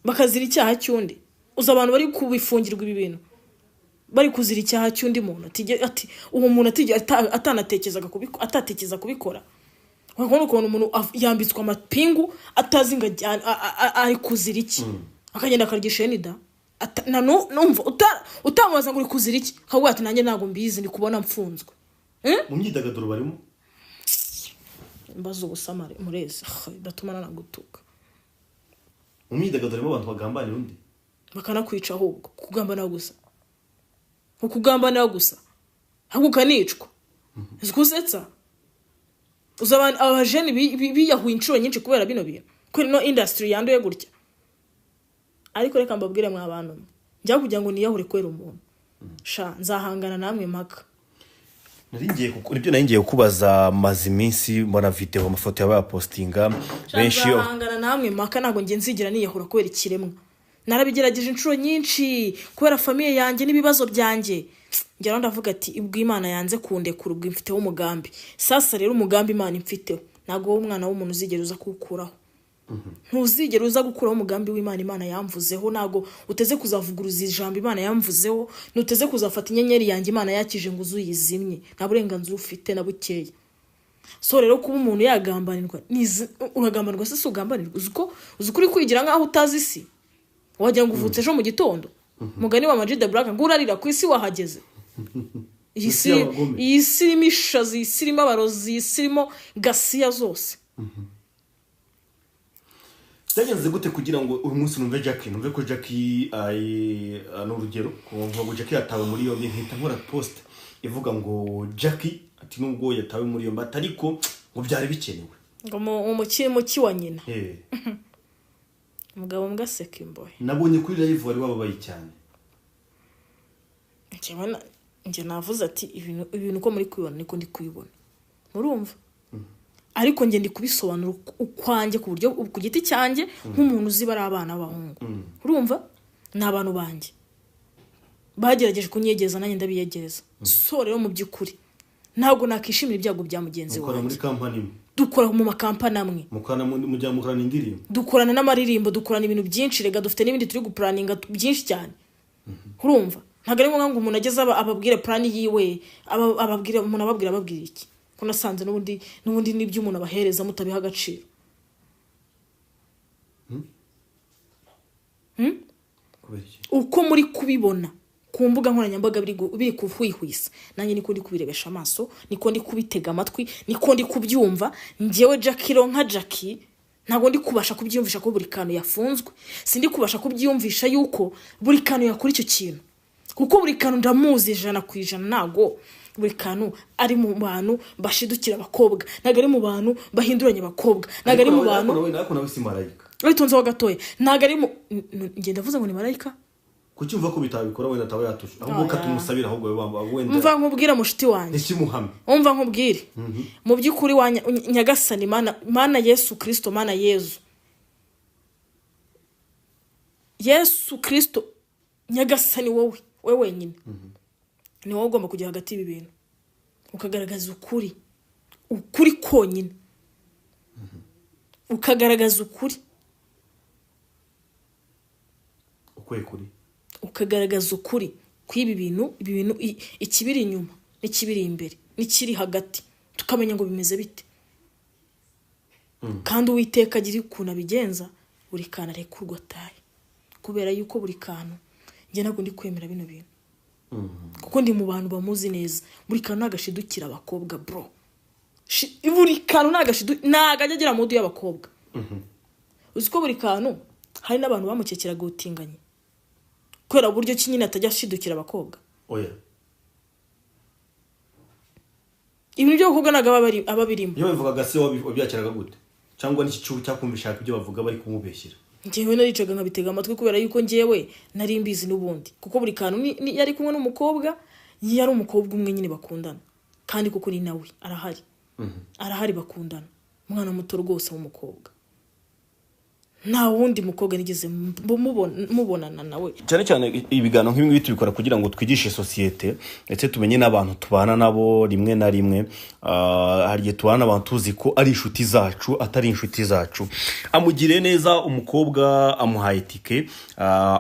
bakazira icyaha cyundi. Uza abantu bari kubifungirwa ibi bintu bari kuzira icyaha cyundi muntu ati uwo muntu atatekereza kubikora. Wakubona ukuntu umuntu yambitswe amapingu atazi ngo ari kuzira iki akagenda akargisha nida numva utamubaza ngo uri kuzira iki ahubwo ati nanjye ntago mbizi ndi kubona mfunzwe. Mu myidagaduro barimo mbazo gusamare mureze datuma nanagutuka. Mu myidagaduro barimo abantu bagambanira undi bakanakwica ahubwo kugambana gusa ukugambana gusa ahubwo kanicwa zikusetsa. Uzabana abajeni biyahuye inshuro nyinshi kubera bino bintu kuri no industry yanduye gutya. Ariko reka mbabwire mwa abantu njya kugira ngo niyahure kwera umuntu sha nzahangana namwe maka. Nibyo naringiye kubaza mazi iminsi mbona video amafoto yaba postinga benshi yo nzahangana namwe maka ntago nge nzigira niyahura kwera ikiremwa. Narabigerageje inshuro nyinshi kubera famille yanjye n'ibibazo byanjye. Njya ndavuga ati ibwo Imana yanze kundekura ubwo mfiteho umugambi. Sasa rero umugambi Imana imfiteho nago umwana w'umuntu uzigeruza kukuraho. Ntuzigera uza gukuraho umugambi w'Imana Imana yamvuzeho. Nago uteze kuzavuguruza ijambo Imana yamvuzeho. Nuteze kuzafata inyenyeri yanjye Imana yakije ngo uzuyizimye. Nta burenganzira ufite na bukeye. So rero kuba umuntu yagambanirwa uragambanirwa se ugambanirwa uzukuri kwigira nkaho utazi isi. Wajya ngo uvutse ejo mu gitondo mugani wa Majid Black ngo urarira ku isi wahageze. Iyi si imishazi isirimo abarozi isirimo gasiya zose. Byagenze gute kugira ngo uyu munsi numve Jackie numve ko Jackie n'urugero kumva ngo Jackie yatawe muri yo nkita nkora post ivuga ngo Jackie ati nubwo yatawe muri yo mbata ariko ngo byari bikenewe ngo umuki wa nyina umugabo mbwaseka imbohe. Nabonye kuri live wari wababaye cyane. Nje navuze ati ibintu ko muri kubibona niko ndi kubibona murumva. Ariko nge ndi kubisobanura ukwanjye ku buryo ku giti cyanjye nk'umuntu uzi bari abana b'abahungu urumva n'abantu banjye bagerageje kunyegeza nanjye ndabiyegereza so rero mu by'ukuri ntabwo nakishimira ibyago bya mugenzi mukora muri wanjye kampani imwe dukora mu makampani amwe mukorana indirimbo dukorana n'amaririmbo dukorana ibintu byinshi rega dufite n'ibindi turi gupuraninga byinshi cyane urumva ntabwo ari ngombwa ngo umuntu ageze ababwire plan yiwe ababwire umuntu ababwira iki ko nasanze n'ubundi n'ibyo umuntu abahereza mutabiha agaciro uko muri kubibona ku mbuga nkoranyambaga biri kuhwihwisa nanjye niko ndi kubirebesha amaso niko ndi kubitega amatwi niko ndi kubyumva njyewe Jackie nka Jackie ntabwo ndi kubasha kubyumvisha ko buri kantu yafunzwe sindi kubasha kubyumvisha yuko buri kantu yakora icyo kintu kuko buri kantu ndamuzi 100% ntago buri kantu ari mu bantu bashidukira abakobwa ntago ari mu bantu bahinduranya abakobwa ntago ari mu bantu nawe si marayika witonze ho gatoya ntago ari mu ngenda vuze ngo ni marayika kucyumva ko bitabikora wenda tawe yatusha ahubwo katumusabira ahubwo wenda umva nkubwira mushiti wanjye ikimuhame umva nkubwire mu by'ukuri wa nyagasani mana Yesu Kristo mana Yesu Kristo nyagasani wowe wenyine ni wowe ugomba kujya hagati y'ibi bintu ukagaragaza ukuri konyine ukagaragaza ukuri ukagaragaza ukuri kw'ibi bintu ikibiri inyuma n'ikibiri imbere n'ikiri hagati tukamenya ngo bimeze bite kandi Uwiteka agira ukuntu abigenza buri kantu arekurwa ataye kubera yuko buri kantu njye ntabwo ndi kwemera bino bintu kuko ndi mu bantu bamuzi neza buri kantu nagashidukira abakobwa bro buri kantu nagajya mu du y'abakobwa uzi ko buri kantu hari n'abantu bamukekeraga ubutinganyi kubera uburyo ki nyine atajya ashidukira abakobwa oya ibintu by'abakobwa ntago aba birimo iyo bivugaga se wabyakiraga gute cyangwa n'iki cyubu cyakumvishaka ibyo bavuga bari kumubeshyira njyewe naricaga nkabitega amatwi kubera yuko njyewe nari mbizi n'ubundi kuko buri kantu yari kumwe n'umukobwa yari umukobwa umwe nyine bakundana kandi kuko ni nawe arahari bakundana umwana muto rwose w'umukobwa nta wundi mukobwa nigeze mubonana nawe cyane cyane ibiganiro nk'ibi tubikora kugira ngo twigishe societe ndetse tumenye n'abantu tubana nabo rimwe na rimwe hari igihe tubana n'abantu tuzi ko ari inshuti zacu atari inshuti zacu amugiriye neza umukobwa amuhaye tike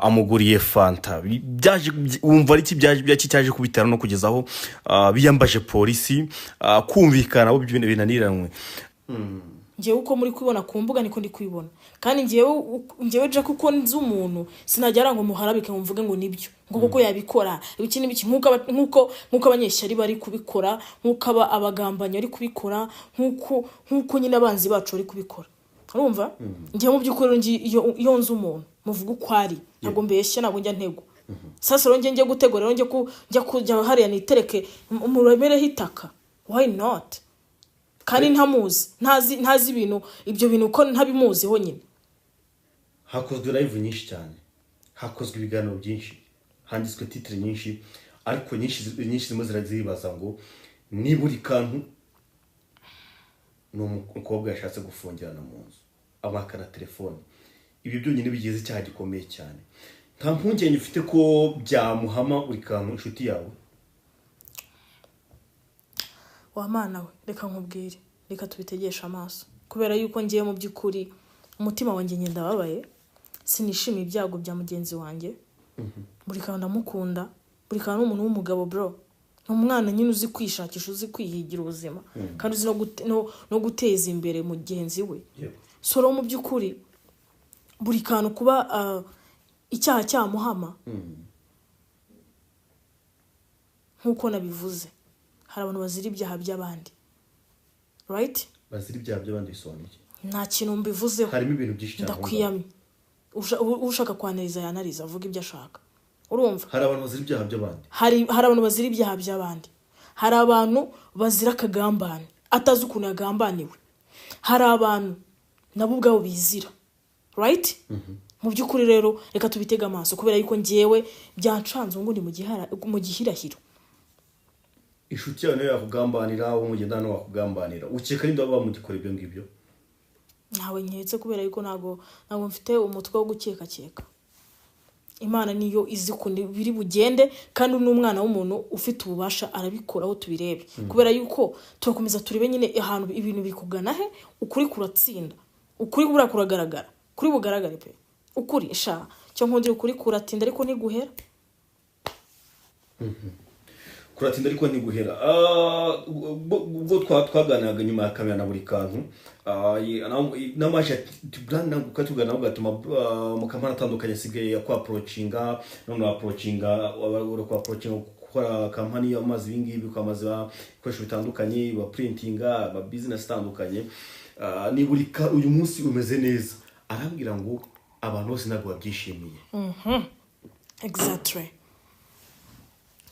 amuguriye fanta wumva ari iki cyaje kubitera no kugezaho biyambaje polisi kumvikana abo binaniranwe njyewe uko muri kubibona ku mbuga niko ndi kubibona kandi njyewe Jack uko nzi umuntu sinajya ngo muharabike mvuge ngo nibyo ngo kuko yabikora iki n'ibiki nkuko abanyeshyari bari kubikora nkuko abagambanyi bari kubikora nkuko nyine abanzi bacu bari kubikora urumva njyewe mu by'ukuri iyo nzi umuntu muvuga uko ari ntabwo mbeshya ntabwo njya ntego sasa rero njye gutegura rero njya kujya hariya nitereke muremereho itaka why not kandi ntazi ibintu ibyo bintu ko ntabimuziho nyine hakozwe live nyinshi cyane hakozwe ibiganiro byinshi handitswe titre nyinshi ariko nyinshi zimwe zirazibaza ngo ni buri kantu n'umukobwa yashatse gufungirana mu nzu abakana telefone ibi byonyine bigize icyaha gikomeye cyane nta mpungenge ufite ko byamuhama buri kantu inshuti yawe wa mana we reka nkubwire reka tubitegesha amaso kubera yuko ngiye mu by'ukuri umutima wanjye ngenda babaye sinishimiye ibyago bya mugenzi wanjye buri kantu ndamukunda buri kantu n'umuntu w'umugabo bro umwana nyine uzi kwishakisha uzi kwihigira ubuzima kandi uzi no guteza imbere mugenzi we soro mu by'ukuri buri kantu kuba icyaha cyamuhama nkuko nabivuze hari abantu bazira ibyaha by'abandi right bazira ibyaha by'abandi bisobanuye nta kintu mbivuzeho harimo ibintu byinshi cyane ndakwiyamye ushaka kwanariza yanariza avuga ibyo ashaka urumva hari abantu bazira ibyaha by'abandi hari abantu bazira ibyaha by'abandi hari abantu bazira akagambane atazi ukuntu yagambaniwe hari abantu nabo ubwabo bizira right mu by'ukuri rero reka tubitega amaso kubera yuko ngiyewe byancanze ngo ndi mu gihirahiro inshuti yawe yakugambanira wo mugendana wakugambanira ukeka ninde baba mugikora ibyo ngibyo nawe nketse kubera yuko ntago mfite umutwe wo gukeka Imana niyo izi kundi biri bugende kandi n'umwana w'umuntu ufite ububasha arabikoraho tubirebe kubera yuko turakomeza turebe nyine ahantu ibintu biri kugana he ukuri kuratsinda ukuri bura kuragaragara kuri bugaragare pe ukuri sha cyo nkundire ukuri kuratinda ariko ntiguhera kuratinda ariko ntiguhera ubwo twaganiraga nyuma ya kamera na buri kantu namaje brand ukatugana ugatuma mu kampani atandukanye sigaye kwa approachinga none approachinga kwa approachinga gukora kampani y'amazi bingibi kwamaze ibikoresho bitandukanye ba printinga ba business atandukanye ni buri uyu munsi umeze neza arambwira ngo abantu bose ntabwo babyishimiye exactly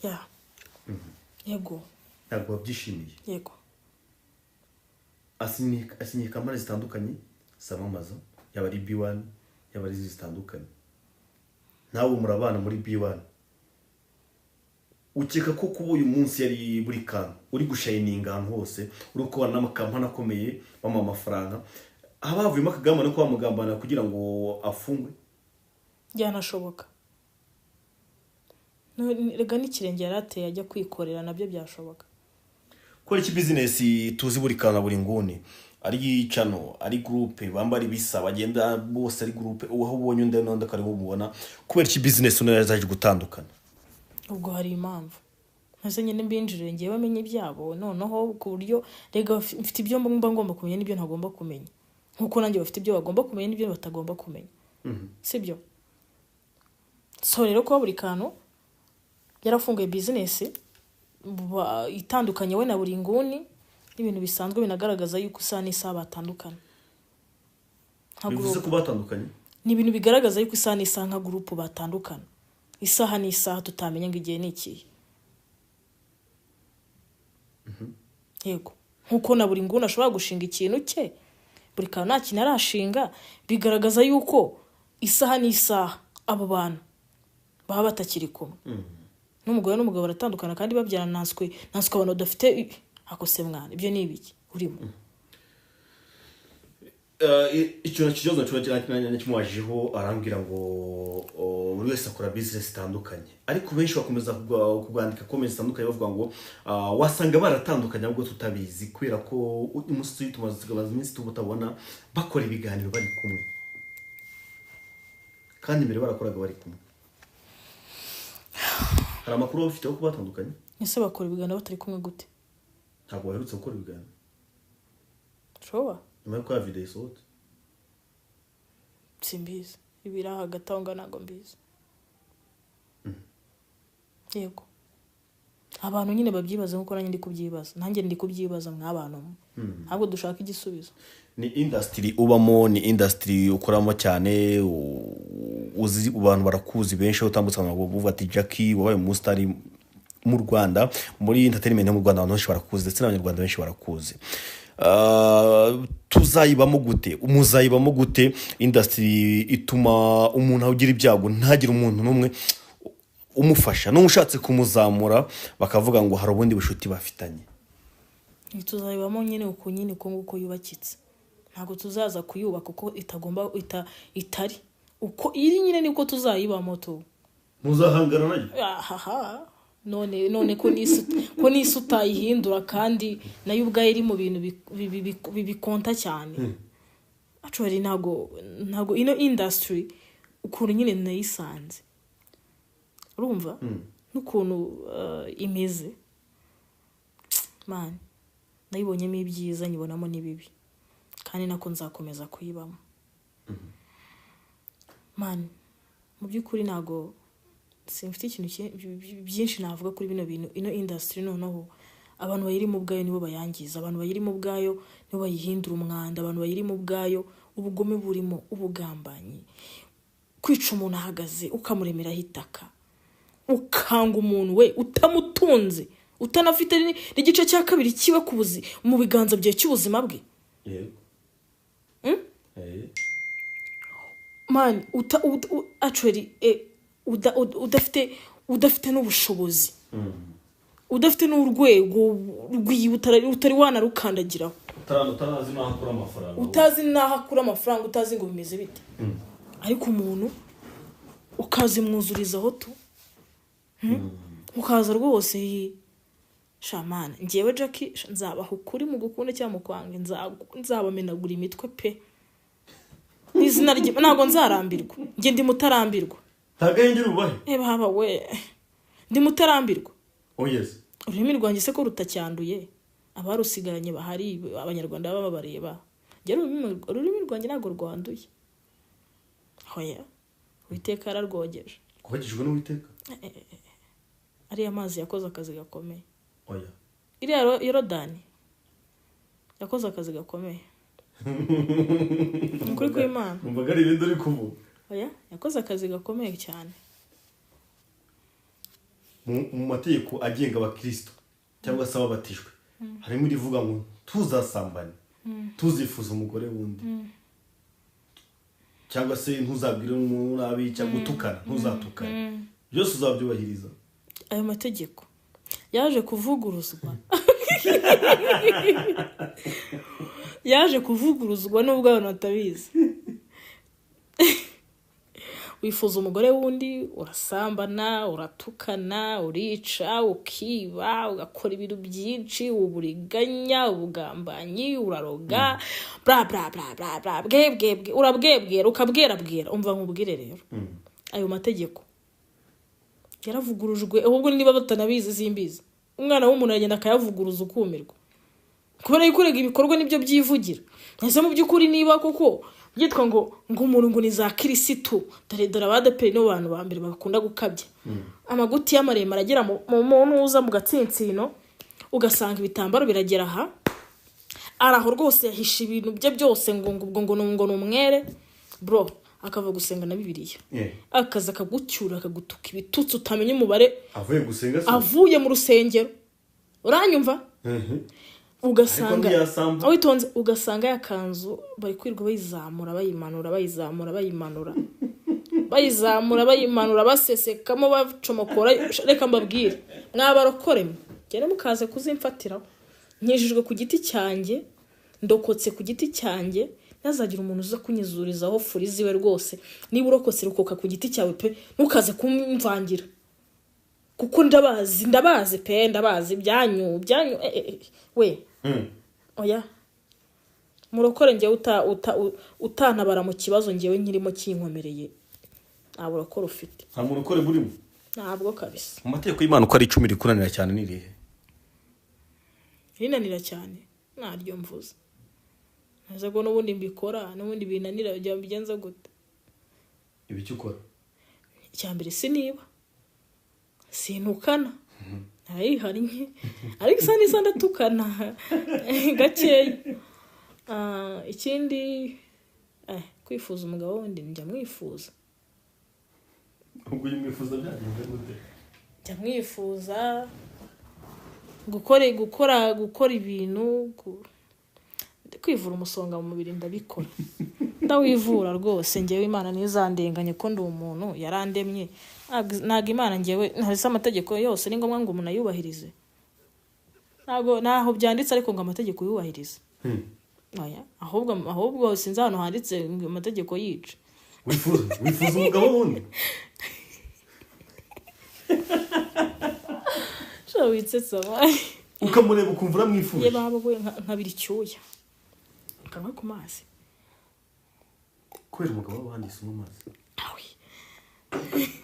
yeah yego ntabwo babyishimiye yego asinye kampani zitandukanye samamaza yaba ari B1 yaba ari zitandukanye nawe murabana muri B1 ukeka ko kuba uyu munsi yari buri kantu uri gushininga ahantu hose uri kubona n'amakampani akomeye bama amafaranga abavuyemo akagamba no kwa mugambana kugira ngo afungwe byanashoboka rega n'ikirenge yarateye ajya kwikorera nabyo byashoboka ko iki business tuzi buri kana buri nguni ari channel ari groupe bambari bisa bagenda bose ari groupe uho ubonye undi nonda kare bubona kubera iki business unazaje gutandukana ubwo hari impamvu nase nyine mbinjire ngiye bamenye ibyabo noneho ku buryo rega mfite ibyo ngomba kumenya n'ibyo ntagomba kumenya nkuko nanjye bafite ibyo bagomba kumenya n'ibyo batagomba kumenya sibyo so rero ko buri kantu yarafunguye business itandukanye we na buri nguni ibintu bisanzwe binagaragaza yuko isa n'isa batandukana bivuze ko batandukanye ni ibintu bigaragaza yuko isa n'isa nka group batandukana isaha n'isaha tutamenya ngo igihe niki yego nkuko na buri nguni ashobora gushinga ikintu cye buri kantu nta kintu arashinga bigaragaza yuko isaha n'isaha abo bantu baba batakiri kumwe n'umugore n'umugabo baratandukana kandi babyarana nanswe abantu badafite akose mwana ibyo ni ibiki urimo icyo kibazo cy'abakiranye cy'umuwajiho arambwira ngo buri wese akora business zitandukanye ariko benshi bakomeza kugandika comments zitandukanye bavuga ngo wasanga baratandukanye ahubwo tutabizi kubera ko umunsi tumaze iminsi tubutabona bakora ibiganiro bari kumwe kandi mbere barakoraga bari kumwe hari amakuru bafite ko batandukanye ese bakora ibiganiro batari kumwe gute ntabwo baherutse gukora ibiganiro shoba nyuma yo kwa video isohote simbizi ibira hagati aho ntabwo mbizi yego abantu nyine babyibaza nkuko nanjye ndi kubyibaza nanjye ndi kubyibaza mw'abantu ntabwo dushaka igisubizo ni industry ubamo ni industry ukoramo cyane uzi abantu barakuzi benshi utambutse amavuga ati Jackie wabaye umustar mu Rwanda muri entertainment mu Rwanda abantu benshi barakuzi ndetse n'abanyarwanda benshi barakuzi tuzayibamo gute umuzayibamo gute industry ituma umuntu agira ibyago ntagira umuntu numwe umufasha n'ushatse kumuzamura bakavuga ngo hari ubundi bushuti bafitanye tuzayibamo nyine uko nyine uko yubakitse ntago tuzaza kuyubaka uko itagomba itari uko iri nyine niko tuzayibamo to muzahangana nayo none ko nisi utayihindura kandi nayo ubwayo iri mu bintu bikonta cyane actually ntago ino industry ukuntu nyine nayisanze urumva n'ukuntu imeze man nayibonyemo ibyiza nyibonamo n'ibibi kandi nako nzakomeza kuyibamo man mu by'ukuri ntago simfite ikintu byinshi navuga kuri bino bintu ino industry noneho abantu bayirimo ubwayo nibo bayangiza abantu bayirimo ubwayo nibo bayihindura umwanda abantu bayirimo ubwayo ubugome burimo ubugambanyi kwica umuntu ahagaze ukamuremeraho itaka ukanga umuntu we utamutunze utanafite n'igice cya kabiri kiwe kubuzi mu biganza bye cy'ubuzima bwe yego man actually udafite n'ubushobozi udafite n'urwego utari wanarukandagiraho utazi n'aho akura amafaranga utazi n'aho akura amafaranga utazi ngo bimeze bite ariko umuntu ukazimwuzurizaho tu ukaza rwose shamana njyewe Jackie nzabaho ukuri mu gukunda cyangwa mu kwanga nzabamenagura imitwe pe n'izina rye ntabwo nzarambirwa njye ndi mutarambirwa ntagahengera ubahe haba we ndi mutarambirwa oh yes ururimi rwanjye se ko rutacyanduye abarusigaranye bahari abanyarwanda baba bareba njye ururimi rwanjye ntabwo rwanduye hoya Uwiteka ararwogeje kwagijwe n'Uwiteka ariya mazi yakoze akazi gakomeye oya iriya Yorodani yakoze akazi gakomeye ukuri kw'Imana umvaga ari ibindi uri kuvuga oya yakoze akazi gakomeye cyane mu mategeko agenga abakristo cyangwa se ababatijwe harimo irivuga ngo tuzasambane tuzifuza umugore wundi cyangwa se ntuzabwire umunabi cyangwa gutukana ntuzatukane byose uzabyubahiriza ayo mategeko yaje kuvuguruzwa nubwo abantu batabizi wifuza umugore wundi urasambana uratukana urica ukiba ugakora ibintu byinshi uburiganya ubugambanyi uraroga bla bla bla bla bla bwebwe urabwebwera ukabwerabwera umva nkubwire rero ayo mategeko yaravugurujwe ahubwo niba batanabizi simbizi umwana w'umuntu agenda akayavuguruza ukumirwa kubera yikorega ibikorwa nibyo byivugira ese mu byukuri niba koko byitwa ngo umuntu ngo ni za kirisitu dore abadeperi no bantu ba mbere bakunda gukabya amaguti y'amaremare agera mu muntu uza mu gatsinsino ugasanga ibitambaro biragera aha araho rwose yahisha ibintu bye byose ngo ni umwere bro akava gusenga na Bibiliya akaza akagucyura akagutuka ibitutsi utamenya umubare avuye mu rusengero uranyumva ugasanga witonze ugasanga yakanzu bari kwirwa bayimanura basesekamo bacomokora reka mbabwire mwabarokore gene mukaze kuzimfatiraho nkijijwe ku giti cyanjye ndokotse ku giti cyanjye nazagira umuntu uza kunyizurizaho furi ziwe rwose niba urokotse rukoka ku giti cyawe pe ntukaze kumvangira kuko ndabazi pe ndabazi byanyu we oya murokore njye utanabara mu kibazo njyewe nkirimo kinkomereye ntabwo urokore ufite nta murokore burimo ntabwo kabisa mu mategeko y'Imana uko ari 10 rikuranira cyane nirihe rinanira cyane naryo mvuze nazago n'ubundi mbikora n'ubundi binanira bya bigenza gute ibiki ukora icyambere siniba sintukana hari nke ariko isa ndatukana gakeya ikindi kwifuza umugabo wundi njya mwifuza ubwo yimwifuza byagenze gute njya mwifuza gukora ibintu kwivura umusonga mu mubiri ndabikora ndawivura rwose njyewe Imana nizandenganye ko ndi umuntu yarandemye ntago Imana njyewe ntari amategeko yose ni ngombwa ngo umuntu ayubahirize naho byanditse ariko ngo amategeko yubahirize oya ahubwo sinzi hano handitse ngo amategeko yica wifuza umugabo wundi witsetsa bayi ukamureba ukumva uramwifuza yebawe nkabira icyuya kanwa ku mazi kwera umugabo w'abandi si mu mazi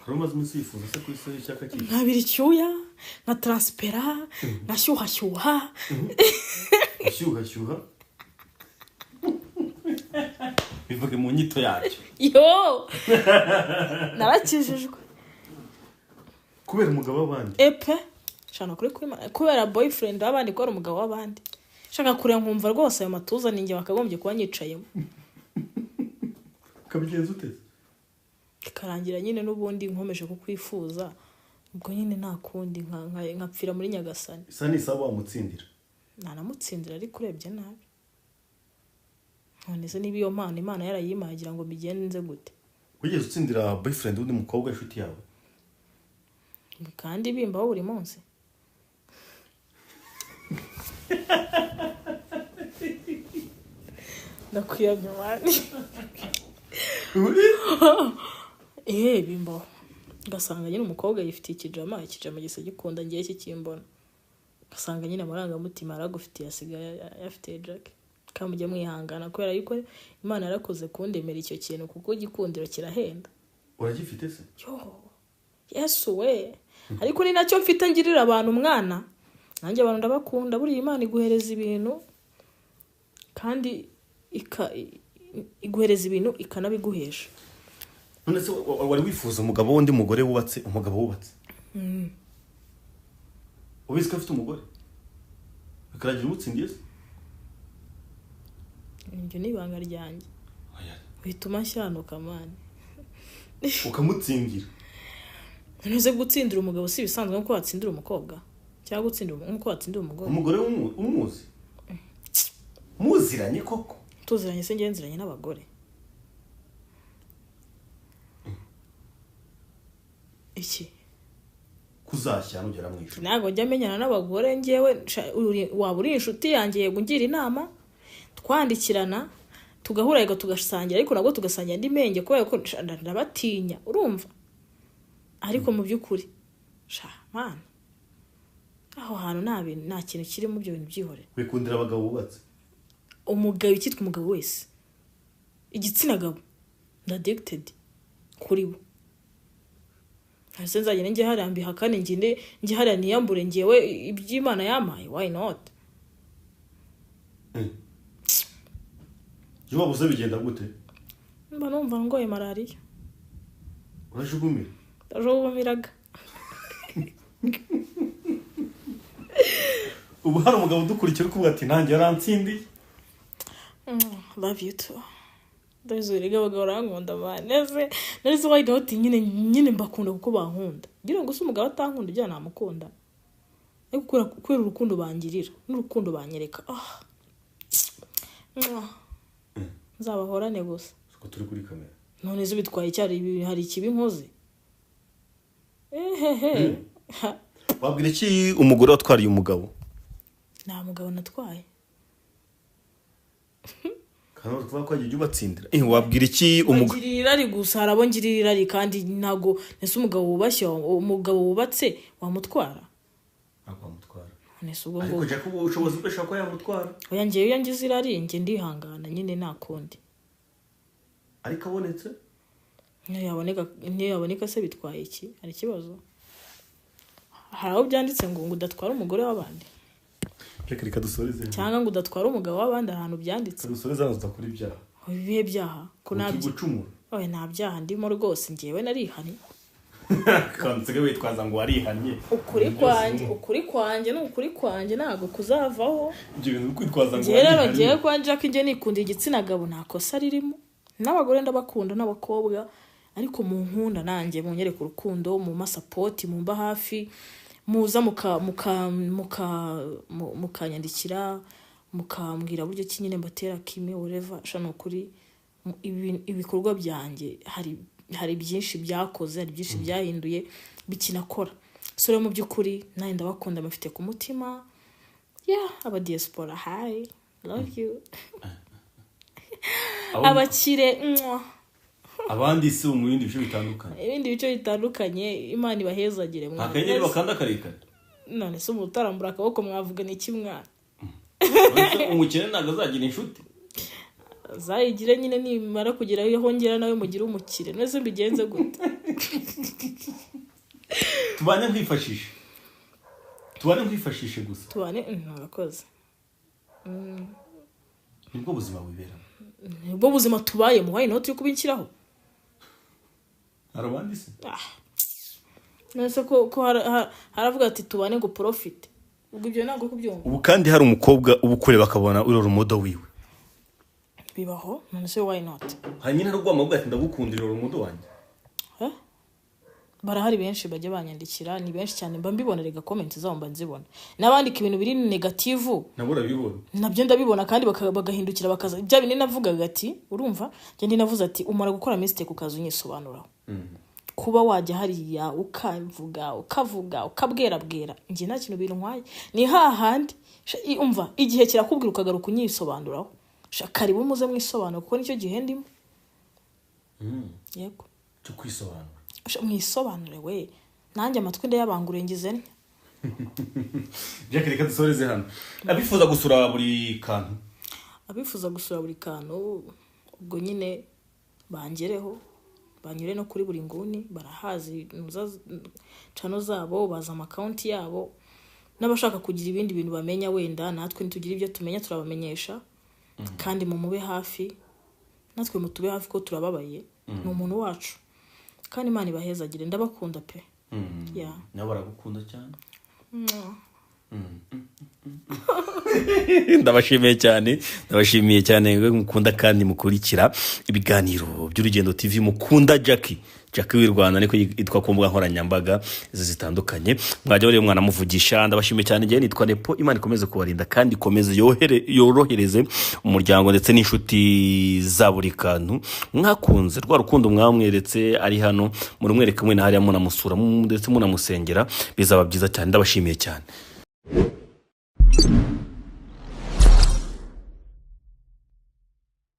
hari umaze umunsi yifuza se ku isi cyaka cyiki nkabira icyuya nka transpera nashyuha bivuge mu nyito yacyo yo narakijijwe kubera umugabo w'abandi epe shana kuri kubera boyfriend w'abandi ko ari umugabo w'abandi shaka kureba nkumva rwose ayo matuza ninjye bakagombye kuba nyicayemo kabigenza uteze karangira nyine n'ubundi nkomeje kukwifuza ubwo nyine nta kundi nkapfira muri Nyagasani isa n'isaba wamutsindira nanamutsindira ariko urebye nabi none se niba iyo mpano Imana yarayimaye agira ngo bigenze gute wigeze utsindira boyfriend w'undi mukobwa inshuti yawe kandi bimbaho buri munsi ndakwiyamye mani bimbaho ugasanga nyine umukobwa yifitiye ikijama gisa gikunda ngiye kikimbona ugasanga nyine amarangamutima aragufitiye asigaye yafitiye Jack kandi mujye mwihangana kubera yuko Imana yarakoze kundemera icyo kintu kuko igikundiro kirahenda. Uragifite se? Yesu we ariko ni nacyo mfite ngirira abantu umwana nanjye abantu ndabakunda buri Imana iguhereza ibintu kandi iguhereza ibintu ikanabiguhesha. None se wari wifuza umugabo wundi mugore wubatse ubizi ko afite umugore bikaragira umutsindiye se? Ibyo ni ibanga ryanjye bituma nshyanuka mani ukamutsingira. Ntuze gutsindira umugabo si bisanzwe nko watsindira umukobwa cyangwa gutsindira nko watsindira umugore. Umugore umuzi muziranye koko? Tuziranye se ngenziranye n'abagore. Iki kuzashya nugera mu ijuru ntago njya menyana n'abagore ngewe waba uri inshuti yanjye yego ngira inama twandikirana tugahura yego tugasangira ariko nabwo tugasangira ndi menge kubera ko ndabatinya urumva ariko mu by'ukuri man aho hantu nta kintu kiri mu byo bintu byihore. Wikundira abagabo bubatse? Umugabo ikitwa umugabo wese igitsina gabo addicted kuri bo hase nzagene nge harambi hakane nge hariya niyambure ngewe iby'Imana yamaye why not? Yo wabuze bigenda gute? Mba numva ngoye malaria. Urajugumira? Ndajugumiraga. Ubu hari umugabo dukurikira kuvuga ati nanjye yarantsindiye. Love you too. Ndazuriga abagabo rankunda baneze nari why not nyine mbakunda kuko bankunda ngira ngo se umugabo atankunda ujya namukunda ariko kwera urukundo bangirira n'urukundo banyereka nzabahorane gusa ko turi kuri kamera none zo bitwaye cyari hari ikibi nkoze wabwira iki umugore watwariye umugabo? Nta mugabo natwaye kandi tuvuga ko agiye ubatsindira wabwira iki umugirira ari gusa arabongirira ari kandi ntago nese umugabo wubashye umugabo wubatse wamutwara akwamutwara nese ubwo ariko Jack ubushobozi bwashaka ko yamutwara oya ngiye yangize irari nge ndihangana nyine nakundi ariko abonetse ntiyaboneka se bitwaye iki ari kibazo hari aho byanditse ngo udatwara umugore w'abandi reka dusoreze cyangwa ngo udatwara umugabo w'abandi ahantu byanditse dusoreze aho tudakora ibyaha ibihe byaha ko gucumura oya nta byaha ndimo rwose ngewe narihanye kanzige witwaza ngo warihanye ukuri kwanjye ntago kuzavaho ibyo bintu kwitwaza ngo warihanye ngewe kwa Jack nge nikundira igitsina gabo nta kosa ririmo n'abagore ndabakunda n'abakobwa ariko mu nkunda nanjye munyereka urukundo mu masapoti mu mba hafi muza mukanyandikira mukambwira buryo ki nyine mbatera kime whatever shano kuri ibikorwa byanjye hari byinshi byakoze hari byinshi byahinduye bikinakora so rero mu by'ukuri nawe ndabakunda mufite ku mutima aba diaspora hi love you abakire abandi se mu bindi bice bitandukanye Imana ibahezagire mwana akanyenyeri bakanda karekare none se umutarambura akaboko mwavuga n'iki mwana umukene ntago azagira inshuti zayigire nyine nimara kugira aho ngera nawe mugira umukire nese mbigenze gute tubane nkwifashishe gusa narakoze nibwo buzima wibera nibwo buzima tubaye mu why not yo kubinshyiraho arabandi se nese ko haravuga ati tubane ngo profit ubwo ibyo ntabwo kubyumva ubu kandi hari umukobwa ubukure bakabona uri urumodo wiwe bibaho nese why not hanyine rugwamabwa ati ndagukundira urumodo wanjye barahari benshi bajye banyandikira ni benshi cyane mba mbibonera comments zabo mba nzibona nabandika ibintu biri negative nabura bibona nabyo ndabibona kandi bagahindukira bakaza bya bine navugaga ati urumva nge ndi navuze ati umara gukora mistake ukaza unyisobanuraho kuba wajya hariya ukavuga ukabwera nge nta kintu bintwaye ni hahandi umva igihe kirakubwira ukagaruka unyisobanuraho karibu muze mwisobanura kuko nicyo gihe ndimo yego tukwisobanura mwisobanure we nanjye amatwi ndayabangure ngize ne Jack reka dusoreze hano abifuza gusura buri kantu ubwo nyine bangereho banyure no kuri buri nguni barahazi channel zabo baza amakonti yabo n'abashaka kugira ibindi bintu bamenya wenda natwe nitugira ibyo tumenya turabamenyesha kandi mu mube hafi natwe mutube hafi ko turababaye ni umuntu wacu kandi Imana ibahezagire ndabakunda pe ya nabo baragukunda cyane ndabashimiye cyane mukunda kandi mukurikira ibiganiro by'Urugendo TV mukunda Jackie w'i Rwanda niko yitwa ku mbuga nkoranyambaga zitandukanye mwajya rero mwana muvugisha ndabashimiye cyane ngiye nitwa Nepo Imana ikomeze kubarinda kandi ikomeze yorohereze umuryango ndetse n'inshuti za buri kantu mwakunze rwa rukundo mwamweretse ari hano murumwereke mwe na hariya munamusura ndetse munamusengera bizaba byiza cyane ndabashimiye cyane